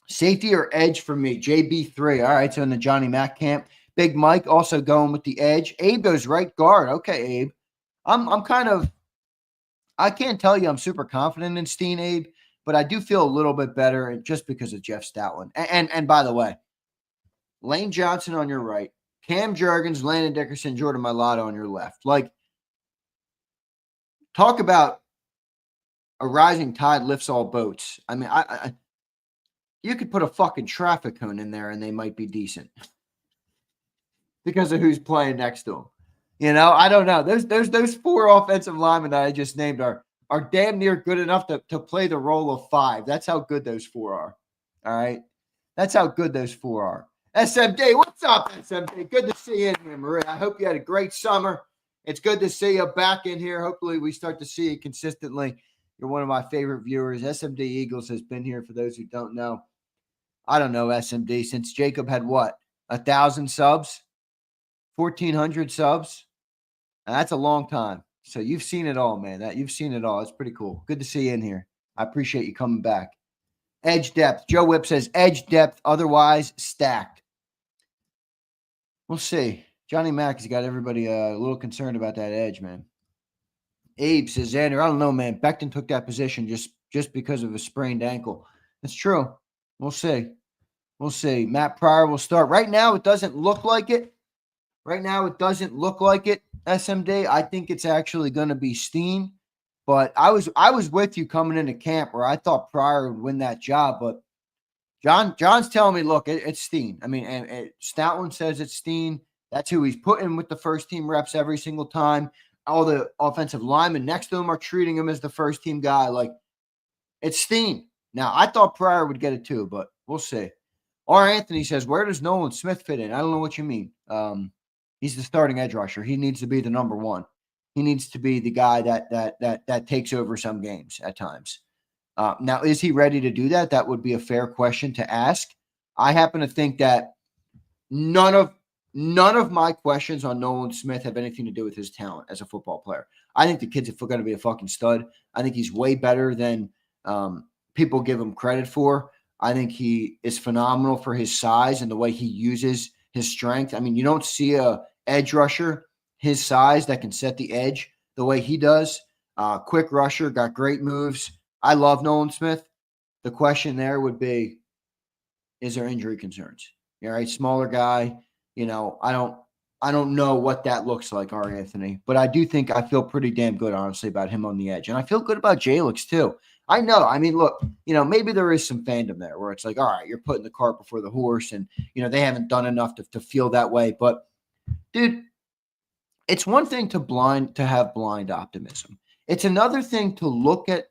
Safety or edge for me, JB3. All right, so in the Johnny Mack camp. Big Mike also going with the edge. Abe goes right guard. Okay, Abe. I can't tell you I'm super confident in Steen, Abe, but I do feel a little bit better just because of Jeff Stoutland. And by the way, Lane Johnson on your right, Cam Jurgens, Landon Dickerson, Jordan Mailata on your left. Like, talk about a rising tide lifts all boats. I mean, you could put a fucking traffic cone in there and they might be decent because of who's playing next to them. I don't know. Those four offensive linemen that I just named are damn near good enough to play the role of five. That's how good those four are. All right. That's how good those four are. SMD, what's up, SMD? Good to see you in here, Maria. I hope you had a great summer. It's good to see you back in here. Hopefully we start to see you consistently. You're one of my favorite viewers. SMD Eagles has been here for those who don't know. I don't know, SMD, since JAKIB had what? 1,000 subs? 1,400 subs? And that's a long time. So you've seen it all, man. You've seen it all. It's pretty cool. Good to see you in here. I appreciate you coming back. Edge depth. Joe Whip says edge depth, otherwise stacked. We'll see. Johnny Mack has got everybody a little concerned about that edge, man. Abe says, Xander, I don't know, man. Becton took that position just because of a sprained ankle. That's true. We'll see. We'll see. Matt Pryor will start. Right now, it doesn't look like it. SMD. I think it's actually going to be Steen. But I was with you coming into camp where I thought Pryor would win that job. But John's telling me, look, it's Steen. I mean, and Stoutland says it's Steen. That's who he's putting with the first team reps every single time. All the offensive linemen next to him are treating him as the first team guy. Like, it's Steen. Now, I thought Pryor would get it too, but we'll see. R. Anthony says, where does Nolan Smith fit in? I don't know what you mean. He's the starting edge rusher. He needs to be the number one. He needs to be the guy that takes over some games at times. Now, is he ready to do that? That would be a fair question to ask. I happen to think that none of my questions on Nolan Smith have anything to do with his talent as a football player. I think the kid's going to be a fucking stud. I think he's way better than people give him credit for. I think he is phenomenal for his size and the way he uses his strength. I mean, you don't see a edge rusher his size that can set the edge the way he does. Quick rusher, got great moves. I love Nolan Smith. The question there would be, is there injury concerns? All right, smaller guy. I don't I don't know what that looks like, R. Anthony, but I do think I feel pretty damn good, honestly, about him on the edge. And I feel good about Jalix, too. I know. I mean, look, maybe there is some fandom there where it's like, all right, you're putting the cart before the horse, and, they haven't done enough to feel that way. But, dude, it's one thing to have blind optimism. It's another thing to look at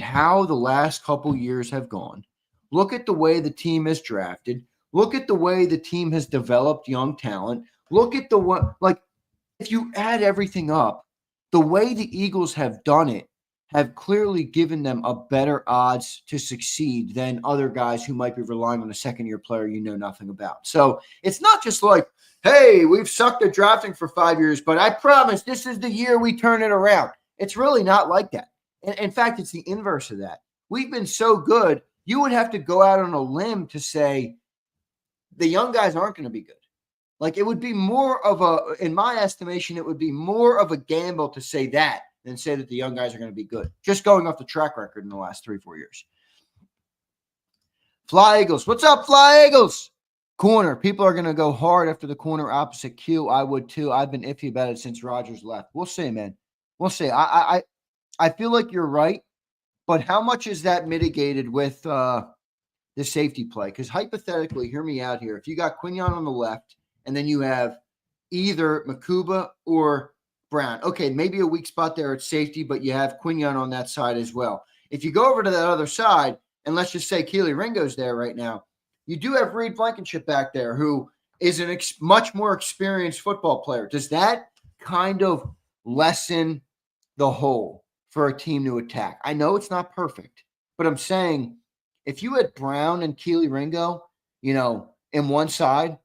how the last couple years have gone. Look at the way the team has drafted. Look at the way the team has developed young talent. Look at the way, if you add everything up, the way the Eagles have done it have clearly given them a better odds to succeed than other guys who might be relying on a second-year player you know nothing about. So it's not just like, hey, we've sucked at drafting for 5 years, but I promise this is the year we turn it around. It's really not like that. In fact, it's the inverse of that. We've been so good, you would have to go out on a limb to say the young guys aren't going to be good. It would be more of in my estimation, it would be more of a gamble to say that than say that the young guys are going to be good. Just going off the track record in the last 3-4 years. Fly Eagles. What's up, Fly Eagles? Corner. People are going to go hard after the corner opposite Q. I would too. I've been iffy about it since Rodgers left. We'll see, man. We'll see. I feel like you're right, but how much is that mitigated with the safety play? Because hypothetically, hear me out here. If you got Quignon on the left, and then you have either Makuba or Brown. Okay, maybe a weak spot there at safety, but you have Quignon on that side as well. If you go over to that other side, and let's just say Keely Ringo's there right now, you do have Reed Blankenship back there, who is a much more experienced football player. Does that kind of lessen the hole for a team to attack? I know it's not perfect, but I'm saying if you had Brown and Keely Ringo, in one side,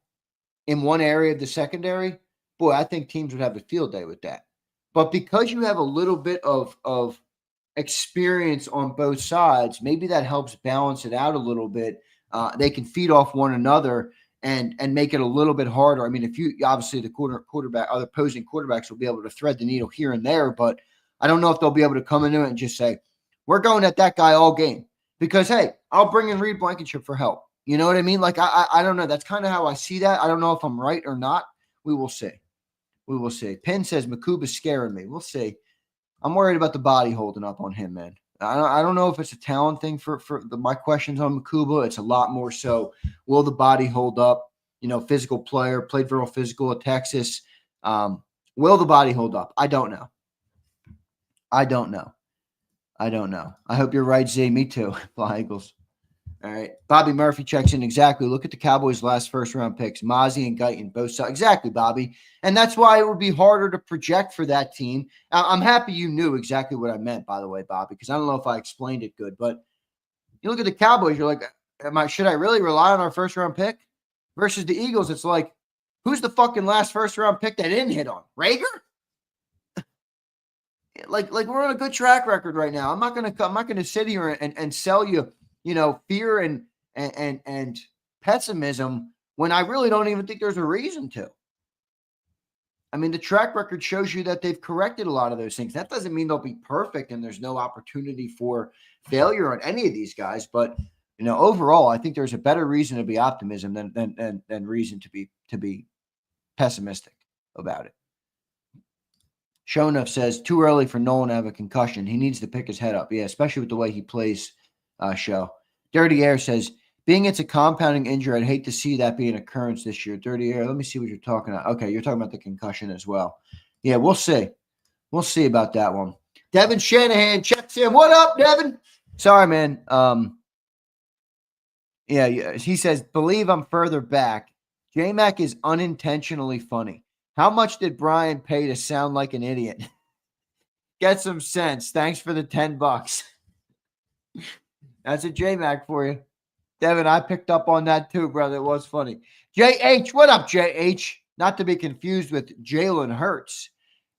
in one area of the secondary, boy, I think teams would have a field day with that. But because you have a little bit of experience on both sides, maybe that helps balance it out a little bit. They can feed off one another and make it a little bit harder. I mean, if you obviously the quarterback, other opposing quarterbacks will be able to thread the needle here and there, but I don't know if they'll be able to come into it and just say, we're going at that guy all game. Because, hey, I'll bring in Reed Blankenship for help. You know what I mean? I don't know. That's kind of how I see that. I don't know if I'm right or not. We will see. We will see. Penn says Makuba's scaring me. We'll see. I'm worried about the body holding up on him, man. I don't know if it's a talent thing for my questions on Makuba. It's a lot more so, will the body hold up? Physical player, played real physical at Texas. Will the body hold up? I don't know. I hope you're right, Z. Me too. Fly Eagles. All right. Bobby Murphy checks in. Exactly. Look at the Cowboys' last first-round picks. Mozzie and Guyton, both sides. Exactly, Bobby. And that's why it would be harder to project for that team. I'm happy you knew exactly what I meant, by the way, Bobby, because I don't know if I explained it good. But you look at the Cowboys, you're like, should I really rely on our first-round pick? Versus the Eagles, it's like, who's the fucking last first-round pick that didn't hit on? Rager? Like we're on a good track record right now. I'm not gonna sit here and sell you, fear and pessimism when I really don't even think there's a reason to. I mean, the track record shows you that they've corrected a lot of those things. That doesn't mean they'll be perfect and there's no opportunity for failure on any of these guys. But overall, I think there's a better reason to be optimism than reason to be pessimistic about it. Show enough says too early for Nolan to have a concussion. He needs to pick his head up. Yeah, especially with the way he plays. Show. Dirty Air says, being it's a compounding injury, I'd hate to see that be an occurrence this year. Dirty Air, let me see what you're talking about. Okay, you're talking about the concussion as well. Yeah, we'll see. We'll see about that one. Devin Shanahan checks in. What up, Devin? Sorry, man. Yeah, he says, believe I'm further back. J-Mac is unintentionally funny. How much did Brian pay to sound like an idiot? Get some sense. Thanks for the $10. That's a J-Mac for you. Devin, I picked up on that too, brother. It was funny. JH, what up, JH? Not to be confused with Jalen Hurts.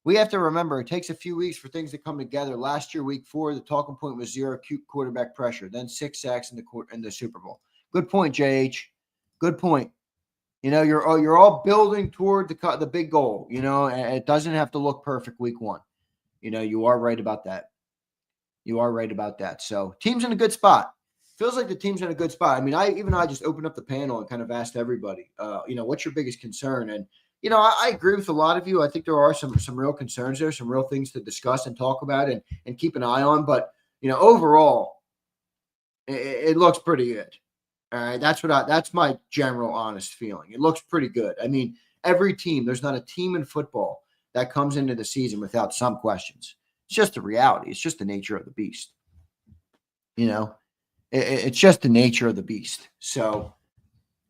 We have to remember it takes a few weeks for things to come together. Last year, week 4, the talking point was 0 quarterback pressure, then 6 sacks in the Super Bowl. Good point, JH. Good point. You're all building toward the big goal. And it doesn't have to look perfect week 1. You are right about that. You are right about that. So team's in a good spot. Feels like the team's in a good spot. I mean, I just opened up the panel and kind of asked everybody, what's your biggest concern? And, I agree with a lot of you. I think there are some real concerns there, some real things to discuss and talk about and keep an eye on. But, overall, it looks pretty good. All right. That's my general honest feeling. It looks pretty good. I mean, every team, there's not a team in football that comes into the season without some questions. It's just the reality. It's just the nature of the beast. It's just the nature of the beast. So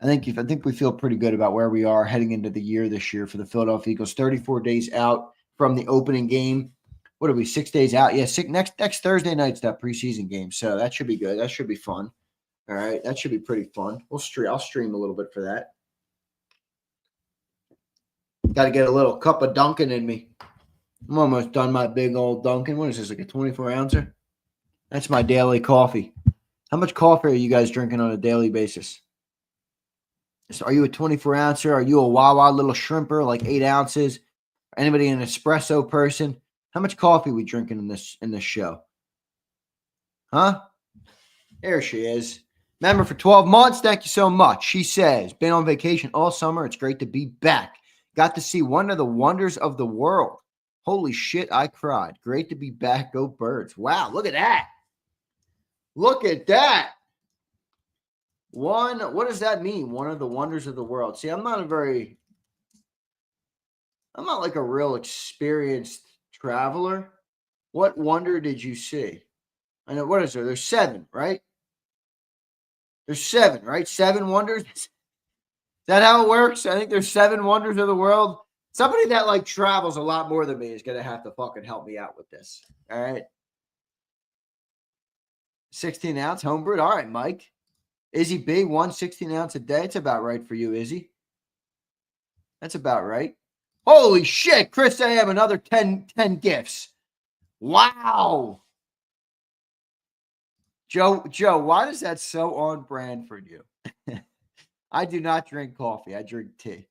I think we feel pretty good about where we are heading into the year this year for the Philadelphia Eagles. 34 days out from the opening game. What are we, 6 days out? Yeah, next Thursday night's that preseason game. So that should be good. That should be fun. All right, that should be pretty fun. I'll stream a little bit for that. Got to get a little cup of Dunkin' in me. I'm almost done my big old Dunkin'. What is this, like a 24-ouncer? That's my daily coffee. How much coffee are you guys drinking on a daily basis? So are you a 24-ouncer? Are you a Wawa little shrimper, like 8 ounces? Anybody an espresso person? How much coffee are we drinking in this show? Huh? There she is. Member for 12 months. Thank you so much. She says, been on vacation all summer. It's great to be back. Got to see one of the wonders of the world. Holy shit, I cried. Great to be back. Go Birds. Wow, look at that. Look at that. What does that mean? One of the wonders of the world. See, I'm not like a real experienced traveler. What wonder did you see? I know, what is there? There's 7, right? There's 7, right? 7 wonders. Is that how it works? I think there's 7 wonders of the world. Somebody that like travels a lot more than me is going to have to fucking help me out with this. All right. 16-ounce homebrewed. All right, Mike. Izzy B, 1 16-ounce a day. It's about right for you, Izzy. That's about right. Holy shit, Chris A.M., another 10 gifts. Wow. Joe, why is that so on brand for you? I do not drink coffee. I drink tea.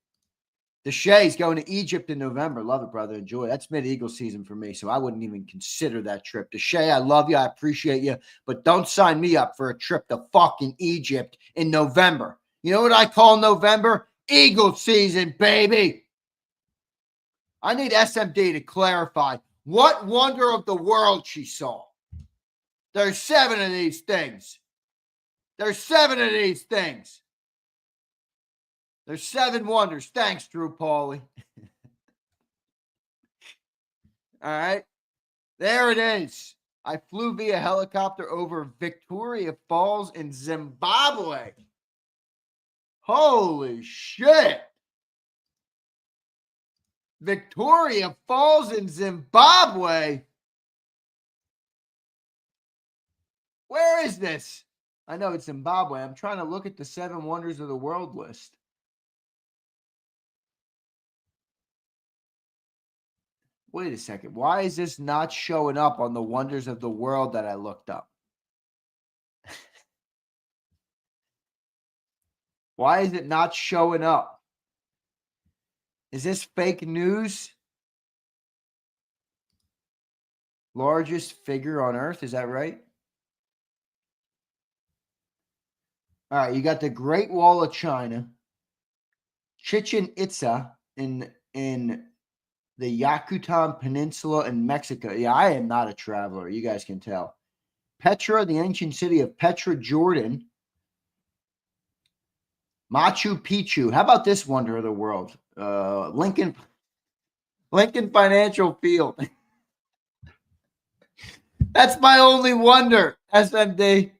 Deshay's going to Egypt in November. Love it, brother. Enjoy. That's mid-Eagle season for me, so I wouldn't even consider that trip. Deshay, I love you. I appreciate you, but don't sign me up for a trip to fucking Egypt in November. You know what I call November? Eagle season, baby. I need SMD to clarify what wonder of the world she saw. There's 7 of these things. There's 7 of these things. There's 7 wonders. Thanks, Drew Pauly. All right. There it is. I flew via helicopter over Victoria Falls in Zimbabwe. Holy shit. Victoria Falls in Zimbabwe. Where is this? I know it's Zimbabwe. I'm trying to look at the 7 wonders of the world list. Wait a second. Why is this not showing up on the wonders of the world that I looked up? Why is it not showing up? Is this fake news? Largest figure on Earth, is that right? All right, you got the Great Wall of China, Chichen Itza in the Yucatan Peninsula in Mexico. Yeah, I am not a traveler. You guys can tell. Petra, the ancient city of Petra, Jordan. Machu Picchu. How about this wonder of the world? Lincoln Financial Field. That's my only wonder, SMD.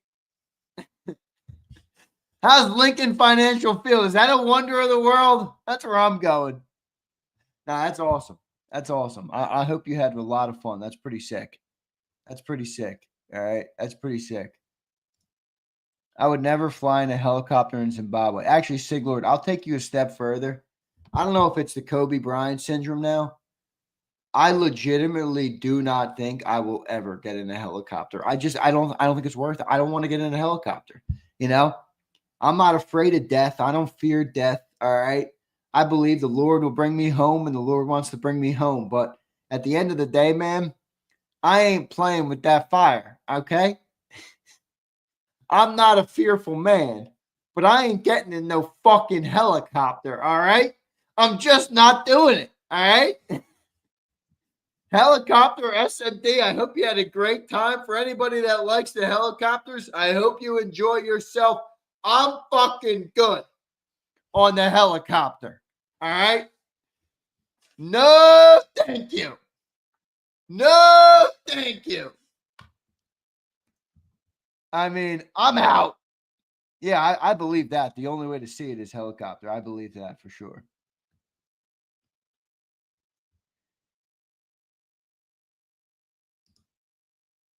How's Lincoln Financial Field? Is that a wonder of the world? That's where I'm going. Nah, that's awesome. That's awesome. I hope you had a lot of fun. That's pretty sick. That's pretty sick. All right. That's pretty sick. I would never fly in a helicopter in Zimbabwe. Actually, Siglord, I'll take you a step further. I don't know if it's the Kobe Bryant syndrome now. I legitimately do not think I will ever get in a helicopter. I don't think it's worth it. I don't want to get in a helicopter. You know, I'm not afraid of death. I don't fear death. All right. I believe the Lord will bring me home and the Lord wants to bring me home. But at the end of the day, man, I ain't playing with that fire. Okay. I'm not a fearful man, but I ain't getting in no fucking helicopter. All right. I'm just not doing it. All right. Helicopter SMD, I hope you had a great time. For anybody that likes the helicopters, I hope you enjoy yourself. I'm fucking good on the helicopter. All right. No, thank you. No, thank you. I mean, I'm out. Yeah, I believe that. The only way to see it is helicopter. I believe that for sure.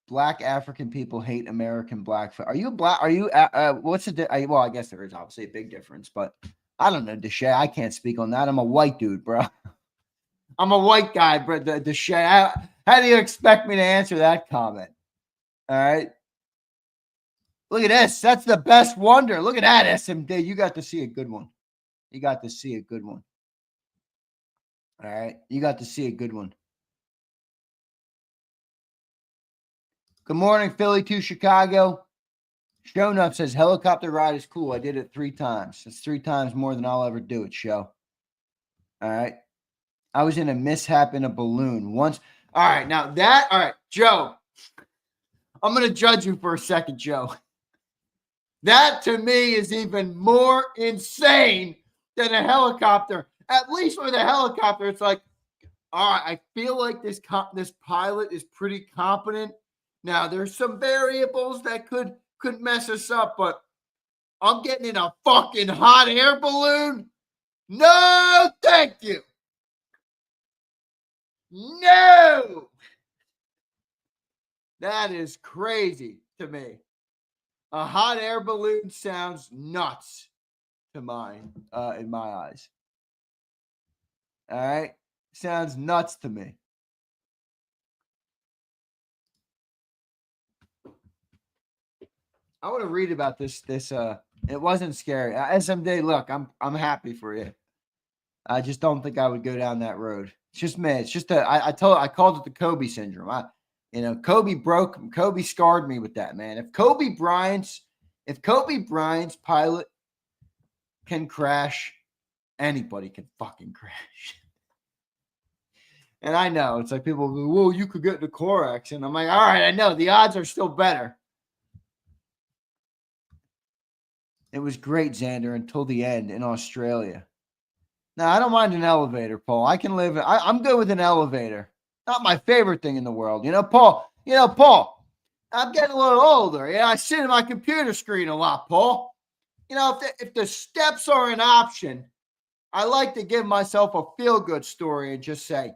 Black African people hate American black. Are you black? Are you, what's the, well, I guess there is obviously a big difference, but I don't know, Deshay. I can't speak on that. I'm a white dude, bro. I'm a white guy, bro. Deshay. How do you expect me to answer that comment? All right. Look at this. That's the best wonder. Look at that, SMD. You got to see a good one. You got to see a good one. All right. You got to see a good one. Good morning, Philly to Chicago. Show Up says helicopter ride is cool. I did it 3 times. It's 3 times more than I'll ever do it, Show. All right. I was in a mishap in a balloon once. All right. Now that, all right, Joe, I'm going to judge you for a second, Joe. That to me is even more insane than a helicopter. At least with a helicopter, it's like, all right, I feel like this pilot is pretty competent. Now, there's some variables that could mess us up, but I'm getting in a fucking hot air balloon. No, thank you. No. That is crazy to me. A hot air balloon sounds nuts to mine, in my eyes. All right. Sounds nuts to me. I want to read about this. It wasn't scary. SMD, look, I'm happy for you. I just don't think I would go down that road. It's just me. It's just I called it the Kobe syndrome. Kobe scarred me with that, man. If Kobe Bryant's pilot can crash, anybody can fucking crash. And I know it's like people go, "Whoa, you could get in a car accident." I'm like, all right, I know the odds are still better. It was great, Zander, until the end in Australia. Now, I don't mind an elevator, Paul. I can live. I'm good with an elevator. Not my favorite thing in the world. Paul, I'm getting a little older. Yeah, I sit at my computer screen a lot, Paul. If the steps are an option, I like to give myself a feel-good story and just say,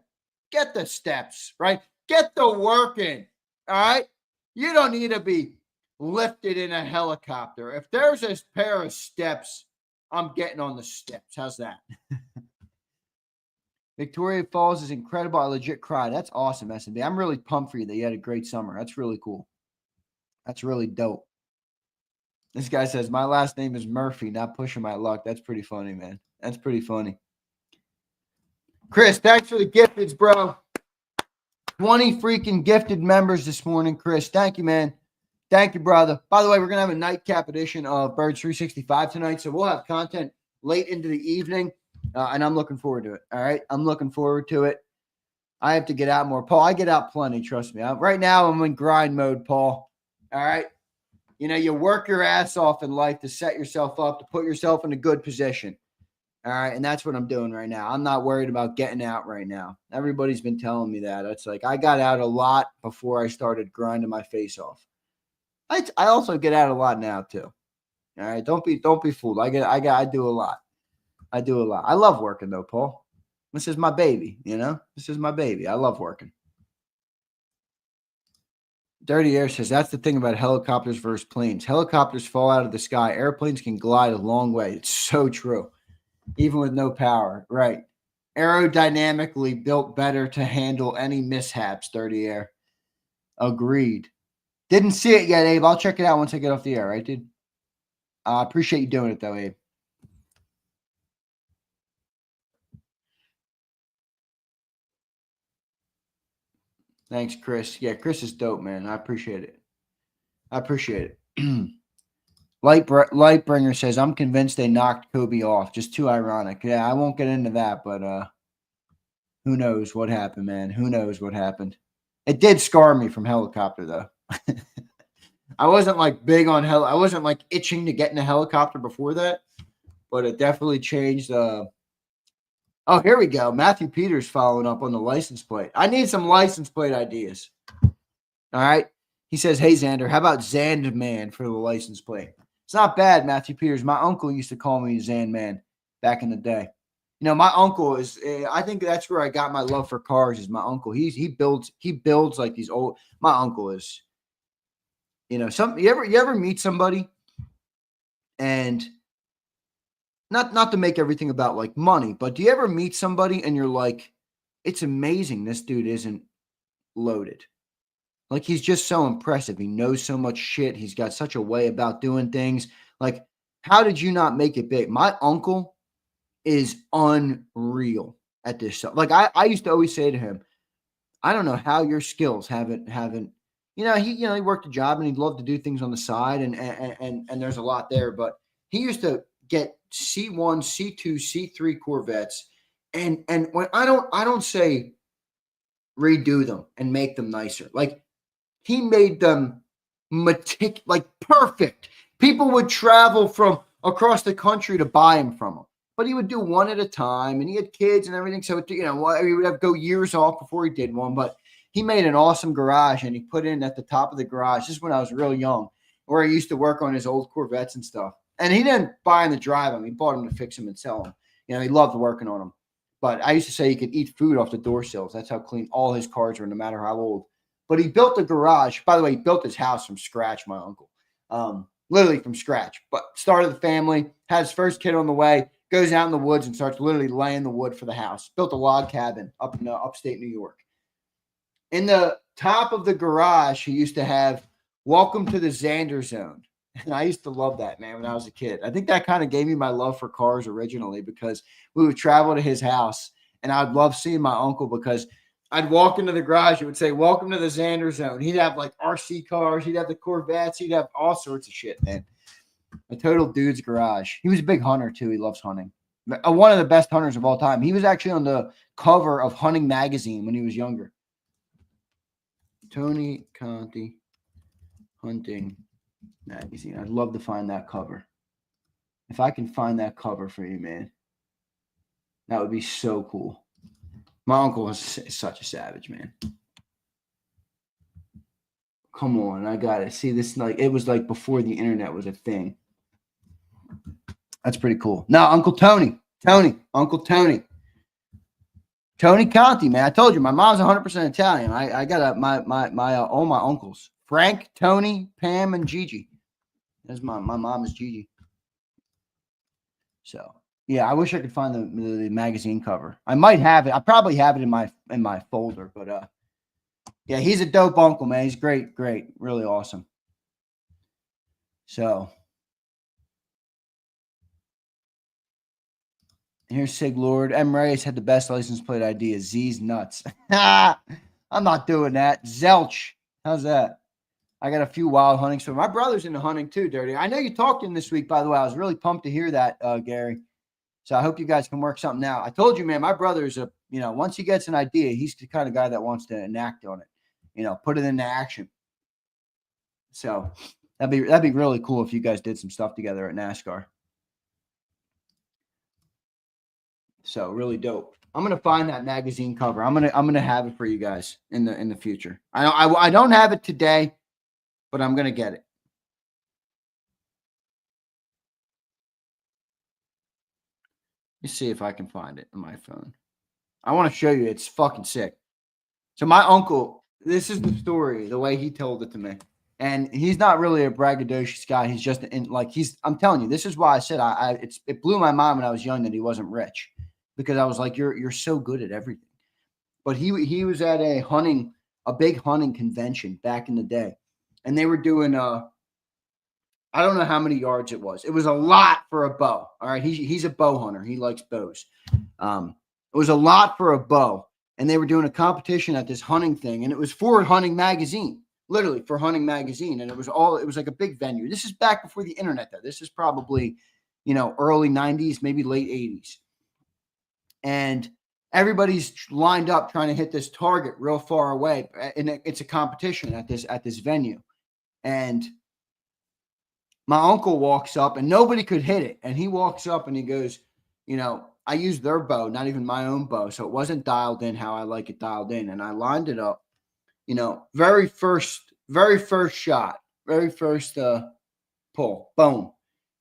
get the steps, right? Get the work in, all right? You don't need to be lifted in a helicopter. If there's a pair of steps, I'm getting on the steps. How's that? Victoria Falls is incredible. I legit cried. That's awesome, S&B. I'm really pumped for you that you had a great summer. That's really cool. That's really dope. This guy says, my last name is Murphy, not pushing my luck. That's pretty funny, man. That's pretty funny. Chris, thanks for the gifteds, bro. 20 freaking gifted members this morning, Chris. Thank you, man. Thank you, brother. By the way, we're going to have a nightcap edition of Birds 365 tonight, so we'll have content late into the evening, and I'm looking forward to it, all right? I'm looking forward to it. I have to get out more. Paul, I get out plenty, trust me. Right now, I'm in grind mode, Paul, all right? You work your ass off in life to set yourself up, to put yourself in a good position, all right? And that's what I'm doing right now. I'm not worried about getting out right now. Everybody's been telling me that. It's like I got out a lot before I started grinding my face off. I also get out a lot now too. All right, don't be fooled. I do a lot. I do a lot. I love working though, Paul. This is my baby. This is my baby. I love working. Dirty Air says that's the thing about helicopters versus planes. Helicopters fall out of the sky. Airplanes can glide a long way. It's so true, even with no power. Right. Aerodynamically built better to handle any mishaps. Dirty Air. Agreed. Didn't see it yet, Abe. I'll check it out once I get off the air, right, dude? I appreciate you doing it, though, Abe. Thanks, Chris. Yeah, Chris is dope, man. I appreciate it. Lightbringer says, I'm convinced they knocked Kobe off. Just too ironic. Yeah, I won't get into that, but who knows what happened, man? Who knows what happened? It did scar me from helicopter, though. I wasn't like big on I wasn't like itching to get in a helicopter before that, but it definitely changed. Oh, here we go. Matthew Peters following up on the license plate. I need some license plate ideas. All right. He says, hey, Zander, how about Zand Man for the license plate? It's not bad, Matthew Peters. My uncle used to call me Zand Man back in the day. You know, my uncle is, I think that's where I got my love for cars is my uncle. He builds like these old, my uncle is, you know, you ever meet somebody and not to make everything about like money, but do you ever meet somebody and you're like, it's amazing this dude isn't loaded. Like, he's just so impressive. He knows so much shit. He's got such a way about doing things. Like, how did you not make it big? My uncle is unreal at this stuff. Like, I used to always say to him, I don't know how your skills haven't, he worked a job and he'd love to do things on the side and there's a lot there, but he used to get C1, C2, C3 Corvettes. And when I don't say redo them and make them nicer. Like, he made them perfect. People would travel from across the country to buy them from him. But he would do one at a time, and he had kids and everything. So, he would have to go years off before he did one. But he made an awesome garage, and he put in at the top of the garage. This is when I was real young, where he used to work on his old Corvettes and stuff. And he didn't buy them to drive them. He bought them to fix them and sell them. He loved working on them. But I used to say he could eat food off the door sills. That's how clean all his cars were, no matter how old. But he built a garage. By the way, he built his house from scratch, my uncle. Literally from scratch. But started the family, had his first kid on the way, goes out in the woods and starts literally laying the wood for the house. Built a log cabin up in upstate New York. In the top of the garage, he used to have, welcome to the Zander Zone. And I used to love that, man, when I was a kid. I think that kind of gave me my love for cars originally because we would travel to his house, and I'd love seeing my uncle because I'd walk into the garage. It would say, welcome to the Zander Zone. He'd have, like, RC cars. He'd have the Corvettes. He'd have all sorts of shit, man. A total dude's garage. He was a big hunter, too. He loves hunting. One of the best hunters of all time. He was actually on the cover of Hunting Magazine when he was younger. Tony Conti, Hunting Magazine. I'd love to find that cover. If I can find that cover for you, man, that would be so cool. My uncle is such a savage, man. Come on, I got it. See, this it was like before the internet was a thing. That's pretty cool. Now, Uncle Tony, Uncle Tony Conti, man. I told you my mom's 100% Italian. I got my all my uncles: Frank, Tony, Pam, and Gigi. That's my mom is Gigi. So yeah, I wish I could find the magazine cover. I might have it. I probably have it in my folder. But yeah, he's a dope uncle, man. He's great, really awesome. So here's Sig Lord. M. Reyes had the best license plate idea. Z's nuts. I'm not doing that. Zelch. How's that? I got a few wild hunting. So my brother's into hunting too, Dirty. I know you talked to him this week, by the way. I was really pumped to hear that, Gary. So I hope you guys can work something out. I told you, man, my brother's once he gets an idea, he's the kind of guy that wants to enact on it, put it into action. So that'd be really cool if you guys did some stuff together at NASCAR. So really dope. I'm gonna find that magazine cover. I'm gonna have it for you guys in the future. I don't have it today, but I'm gonna get it. Let me see if I can find it on my phone. I want to show you. It's fucking sick. So my uncle, this is the story, the way he told it to me. And he's not really a braggadocious guy. He's just I'm telling you, this is why I said it blew my mind when I was young that he wasn't rich. Because I was like, you're so good at everything. But he was at a big hunting convention back in the day. And they were doing I don't know how many yards it was. It was a lot for a bow. All right. He's a bow hunter. He likes bows. It was a lot for a bow. And they were doing a competition at this hunting thing. And it was for Hunting Magazine. literally for hunting magazine. And it was like a big venue. This is back before the internet, though. This is probably, early 90s, maybe late 80s. And everybody's lined up trying to hit this target real far away. And it's a competition at this venue. And my uncle walks up and nobody could hit it. And he walks up and he goes, I used their bow, not even my own bow. So it wasn't dialed in how I like it dialed in. And I lined it up, very first shot, very first pull, boom,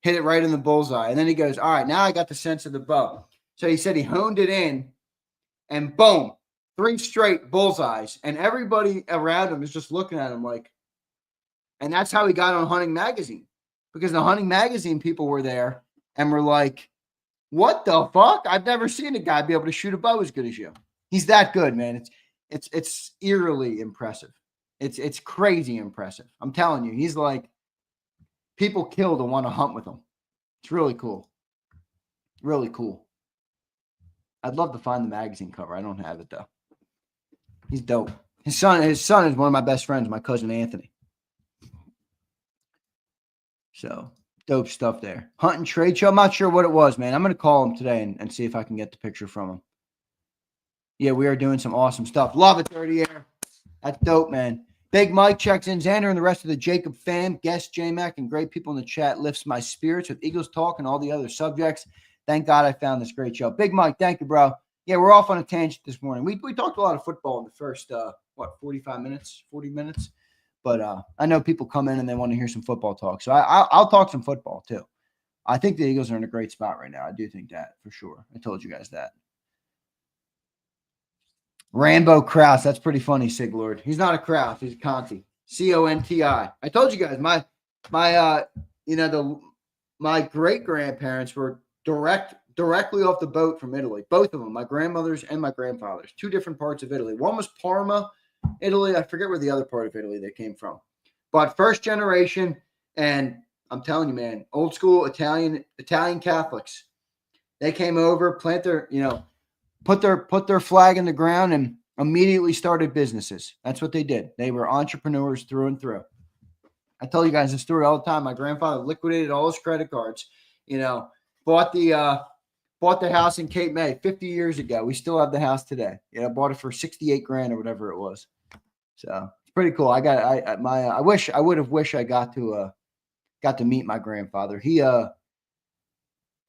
hit it right in the bullseye. And then he goes, all right, now I got the sense of the bow. So he said he honed it in and boom, 3 straight bullseyes. And everybody around him is just looking at him like, and that's how he got on Hunting Magazine, because the Hunting Magazine people were there and were like, what the fuck? I've never seen a guy be able to shoot a bow as good as you. He's that good, man. It's eerily impressive. It's crazy impressive. I'm telling you, he's like, people kill to want to hunt with him. It's really cool. Really cool. I'd love to find the magazine cover. I don't have it though. He's dope. His son is one of my best friends, my cousin Anthony. So dope stuff there. Hunting trade show. I'm not sure what it was, man. I'm going to call him today and see if I can get the picture from him. Yeah, we are doing some awesome stuff. Love it, Dirty Air. That's dope, man. Big Mike checks in. Xander and the rest of the JAKIB fam, guests, J-Mac, and great people in the chat lifts my spirits with Eagles talk and all the other subjects. Thank God I found this great show. Big Mike, thank you, bro. Yeah, we're off on a tangent this morning. We talked a lot of football in the first, 40 minutes? But I know people come in and they want to hear some football talk. So I'll talk some football too. I think the Eagles are in a great spot right now. I do think that for sure. I told you guys that. Rambo Krause. That's pretty funny, Siglord. He's not a Krause. He's a Conti. C-O-N-T-I. I told you guys, my great-grandparents were directly off the boat from Italy. Both of them, my grandmother's and my grandfather's. 2 different parts of Italy. One was Parma, Italy. I forget where the other part of Italy they came from. But first generation, and I'm telling you, man, old school Italian Catholics. They came over, put their flag in the ground and immediately started businesses. That's what they did. They were entrepreneurs through and through. I tell you guys this story all the time. My grandfather liquidated all his credit cards, bought the house in Cape May 50 years ago. We still have the house today. Bought it for $68,000 or whatever it was. So it's pretty cool. I would have wished I got to meet my grandfather. He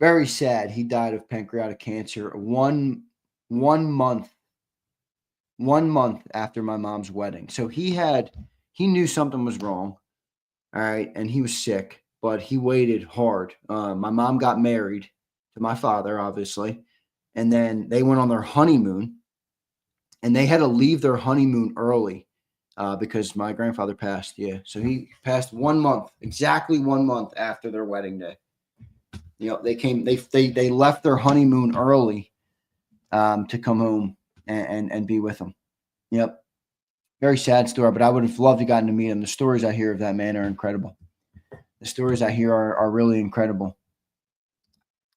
very sad. He died of pancreatic cancer one month after my mom's wedding. So he knew something was wrong. All right. And he was sick, but he waited hard. My mom got married to my father, obviously. And then they went on their honeymoon and they had to leave their honeymoon early because my grandfather passed. Yeah. So he passed 1 month, exactly 1 month after their wedding day. They left their honeymoon early to come home and be with him. Yep. Very sad story, but I would have loved to gotten to meet him. The stories I hear of that man are incredible. The stories I hear are really incredible.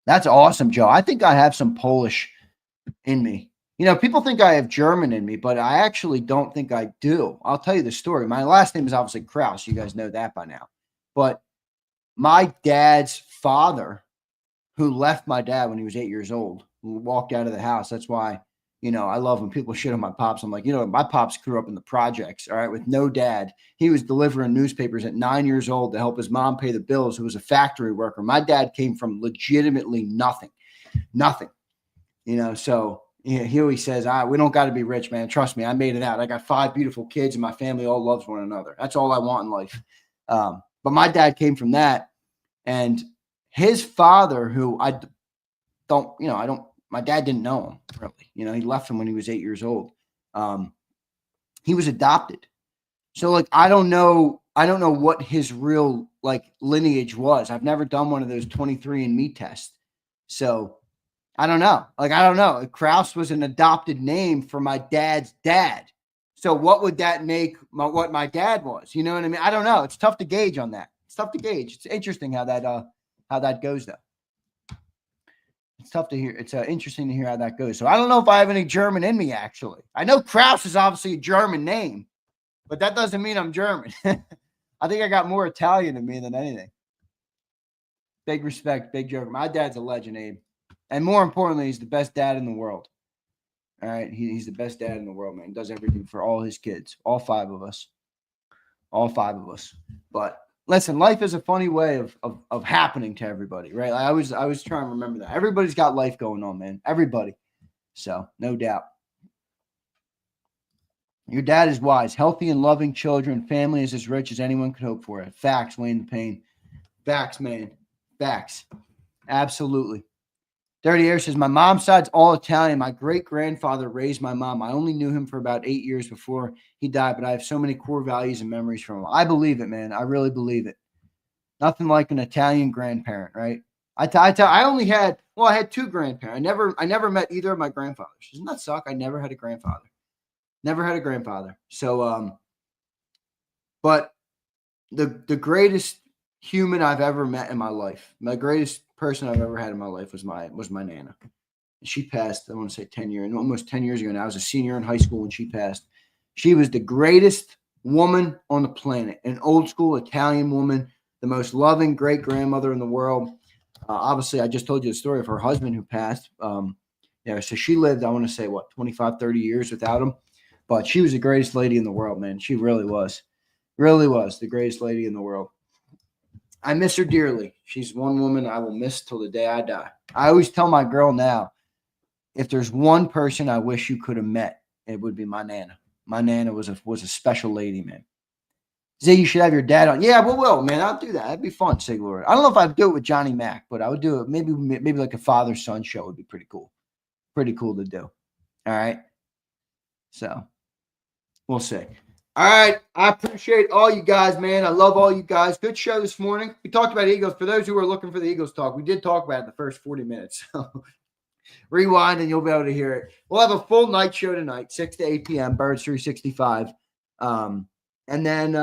That's awesome, Joe. I think I have some Polish in me. People think I have German in me, but I actually don't think I do. I'll tell you the story. My last name is obviously Krause. You guys know that by now. But my dad's father, who left my dad when he was 8 years old, who walked out of the house. That's why, I love when people shit on my pops. I'm like, my pops grew up in the projects, all right, with no dad. He was delivering newspapers at 9 years old to help his mom pay the bills, who was a factory worker. My dad came from legitimately nothing. So he always says, we don't got to be rich, man. Trust me, I made it out. I got 5 beautiful kids and my family all loves one another. That's all I want in life. But my dad came from that. And his father, who my dad didn't know him really. He left him when he was 8 years old. He was adopted. So I don't know what his real lineage was. I've never done one of those 23andMe tests. So I don't know. I don't know. Krause was an adopted name for my dad's dad. So what would that make what my dad was? You know what I mean? I don't know. It's tough to gauge on that. It's interesting how that goes though. It's tough to hear. It's interesting to hear how that goes. So I don't know if I have any German in me, actually. I know Krause is obviously a German name, but that doesn't mean I'm German. I think I got more Italian in me than anything. Big respect, big joke. My dad's a legend, Abe. And more importantly, he's the best dad in the world. All right? He's the best dad in the world, man. He does everything for all his kids, all 5 of us. All 5 of us. But listen, life is a funny way of happening to everybody, right? I was trying to remember that. Everybody's got life going on, man. Everybody. So, no doubt. Your dad is wise. Healthy and loving children. Family is as rich as anyone could hope for. Facts, Wayne the Pain. Facts, man. Facts. Absolutely. Dirty Air says, my mom's side's all Italian. My great-grandfather raised my mom. I only knew him for about 8 years before he died, but I have so many core values and memories from him. I believe it, man. I really believe it. Nothing like an Italian grandparent, right? I had 2 grandparents. I never met either of my grandfathers. Doesn't that suck? I never had a grandfather. Never had a grandfather. So, but the greatest human I've ever met in my life, my greatest person I've ever had in my life was my Nana. She passed, I want to say 10 years, almost 10 years ago now. I was a senior in high school when she passed. She was the greatest woman on the planet, an old school Italian woman, the most loving great grandmother in the world. Obviously, I just told you the story of her husband who passed. So she lived, I want to say, 25, 30 years without him. But she was the greatest lady in the world, man. She really was. Really was the greatest lady in the world. I miss her dearly. She's one woman I will miss till the day I die. I always tell my girl now, if there's one person I wish you could have met, it would be my Nana. My Nana was a special lady, man. Zay, you should have your dad on. Yeah, we will, man. I'll do that. That'd be fun, Sigler. I don't know if I'd do it with Johnny Mack, but I would do it. Maybe like a father-son show would be pretty cool. Pretty cool to do. All right. So we'll see. All right. I appreciate all you guys, man. I love all you guys. Good show this morning. We talked about Eagles. For those who are looking for the Eagles talk, we did talk about it in the first 40 minutes. So rewind and you'll be able to hear it. We'll have a full night show tonight, 6 to 8 p.m., Birds 365. And then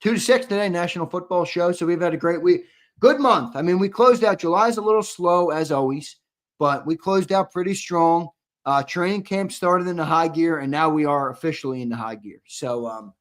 2 to 6 today, National Football Show. So we've had a great week. Good month. I mean, we closed out. July's a little slow, as always, but we closed out pretty strong. Training camp started in the high gear, and now we are officially in the high gear. So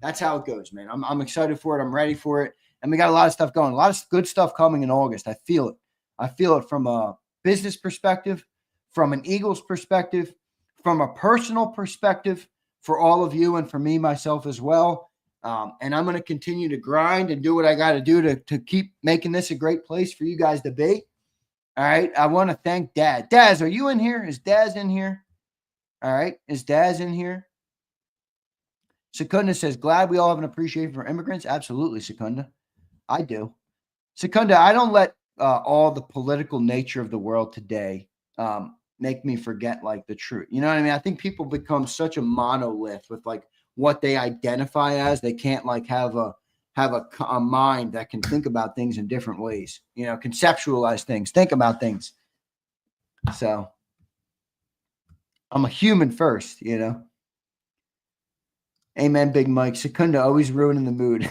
that's how it goes, man. I'm excited for it. I'm ready for it. And we got a lot of stuff going. A lot of good stuff coming in August. I feel it. I feel it from a business perspective, from an Eagles perspective, from a personal perspective for all of you and for me, myself as well. And I'm going to continue to grind and do what I got to do to keep making this a great place for you guys to be. All right. I want to thank Dad. Daz, are you in here? Is Daz in here? All right. Is Daz in here? Secunda says, glad we all have an appreciation for immigrants. Absolutely, Secunda. I do. Secunda, I don't let all the political nature of the world today make me forget like the truth. You know what I mean? I think people become such a monolith with like what they identify as. They can't like have a mind that can think about things in different ways, you know, conceptualize things, think about things. So I'm a human first, you know. Amen, Big Mike. Secunda, always ruining the mood.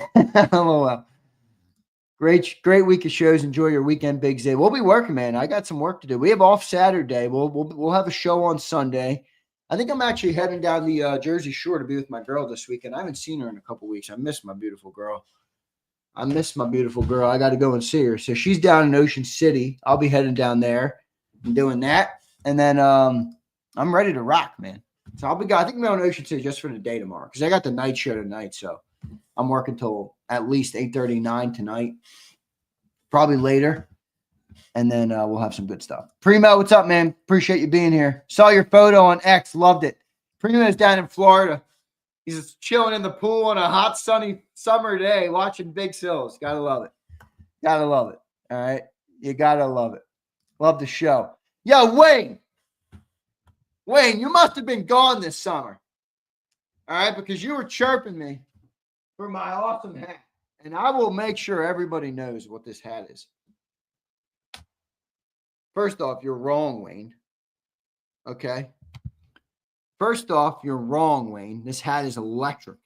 LOL. Great week of shows. Enjoy your weekend, Big Zay. We'll be working, man. I got some work to do. We have off Saturday. We'll have a show on Sunday. I think I'm actually heading down the Jersey Shore to be with my girl this weekend. I haven't seen her in a couple weeks. I miss my beautiful girl. I got to go and see her. So she's down in Ocean City. I'll be heading down there and doing that. And then I'm ready to rock, man. So I think I'm going to Ocean City just for the day tomorrow because I got the night show tonight. So I'm working till at least 8:39 tonight, probably later. And then we'll have some good stuff. Primo, what's up, man? Appreciate you being here. Saw your photo on X. Loved it. Primo's down in Florida. He's just chilling in the pool on a hot, sunny summer day watching Big Sills. Gotta love it. Gotta love it. All right? You gotta love it. Love the show. Yo, Wayne, you must have been gone this summer. All right? Because you were chirping me for my awesome hat. And I will make sure everybody knows what this hat is. First off, you're wrong, Wayne. Okay? First off, you're wrong, Wayne. This hat is electric.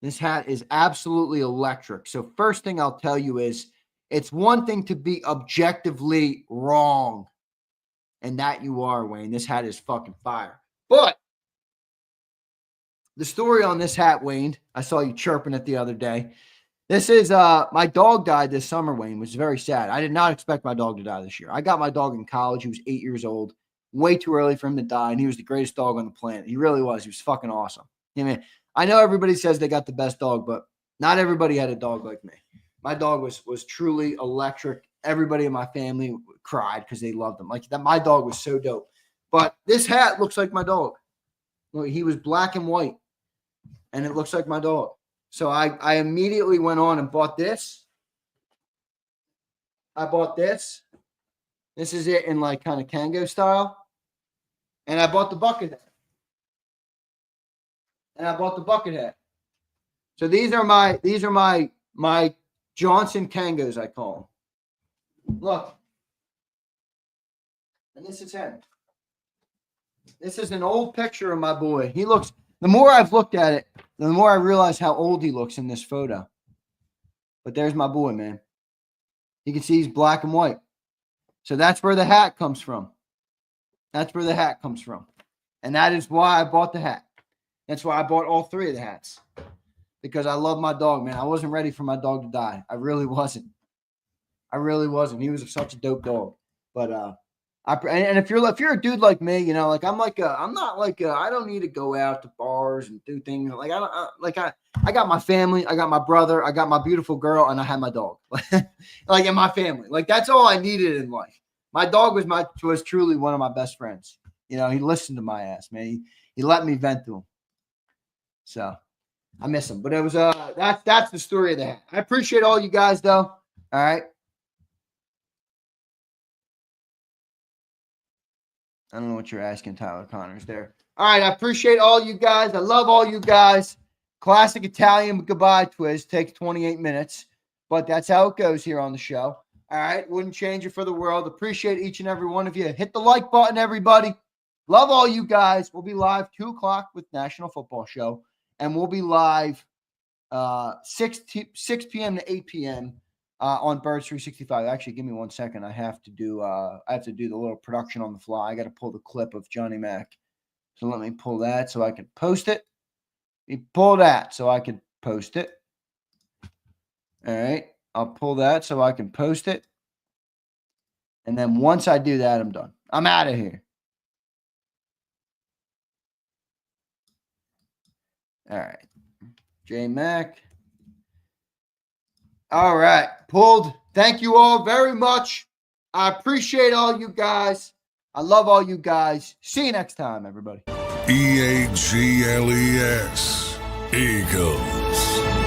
This hat is absolutely electric. So first thing I'll tell you is it's one thing to be objectively wrong. And that you are, Wayne. This hat is fucking fire. But the story on this hat, Wayne, I saw you chirping it the other day. This is my dog died this summer, Wayne, which is very sad. I did not expect my dog to die this year. I got my dog in college. He was 8 years old. Way too early for him to die, and he was the greatest dog on the planet. He really was. He was fucking awesome. I mean, I know everybody says they got the best dog, but not everybody had a dog like me. My dog was truly electric. Everybody in my family cried because they loved him. Like that, my dog was so dope. But this hat looks like my dog. Look, he was black and white, and it looks like my dog. So I immediately went on and bought this. I bought this. This is it in like kind of Kango style. And I bought the bucket hat. So these are my Johnson Kangos, I call them. Look. And this is him. This is an old picture of my boy. He looks, the more I've looked at it, the more I realize how old he looks in this photo. But there's my boy, man. You can see he's black and white. So that's where the hat comes from. That's where the hat comes from. And that is why I bought the hat. That's why I bought all three of the hats. Because I love my dog, man. I wasn't ready for my dog to die. I really wasn't. He was such a dope dog. But and if you're a dude like me, you know, like I'm not like I don't need to go out to bars and do things like I got my family, I got my brother, I got my beautiful girl, and I had my dog. Like in my family. Like that's all I needed in life. My dog was truly one of my best friends. You know, he listened to my ass, man. He let me vent to him. So I miss him. But it was that's the story of the hat. I appreciate all you guys though. All right. I don't know what you're asking, Tyler Connors there. All right, I appreciate all you guys. I love all you guys. Classic Italian goodbye twist takes 28 minutes, but that's how it goes here on the show. All right, wouldn't change it for the world. Appreciate each and every one of you. Hit the like button, everybody. Love all you guys. We'll be live 2 o'clock with National Football Show, and we'll be live 6 p.m. to 8 p.m. On Birds 365. Actually, give me 1 second. I have to do the little production on the fly. I got to pull the clip of Johnny Mack. So let me pull that so I can post it. Pull that so I can post it. All right. I'll pull that so I can post it. And then once I do that, I'm done. I'm out of here. All right. J Mack. All right. Pulled. Thank you all very much. I appreciate all you guys. I love all you guys. See you next time, everybody. EAGLES. Eagles.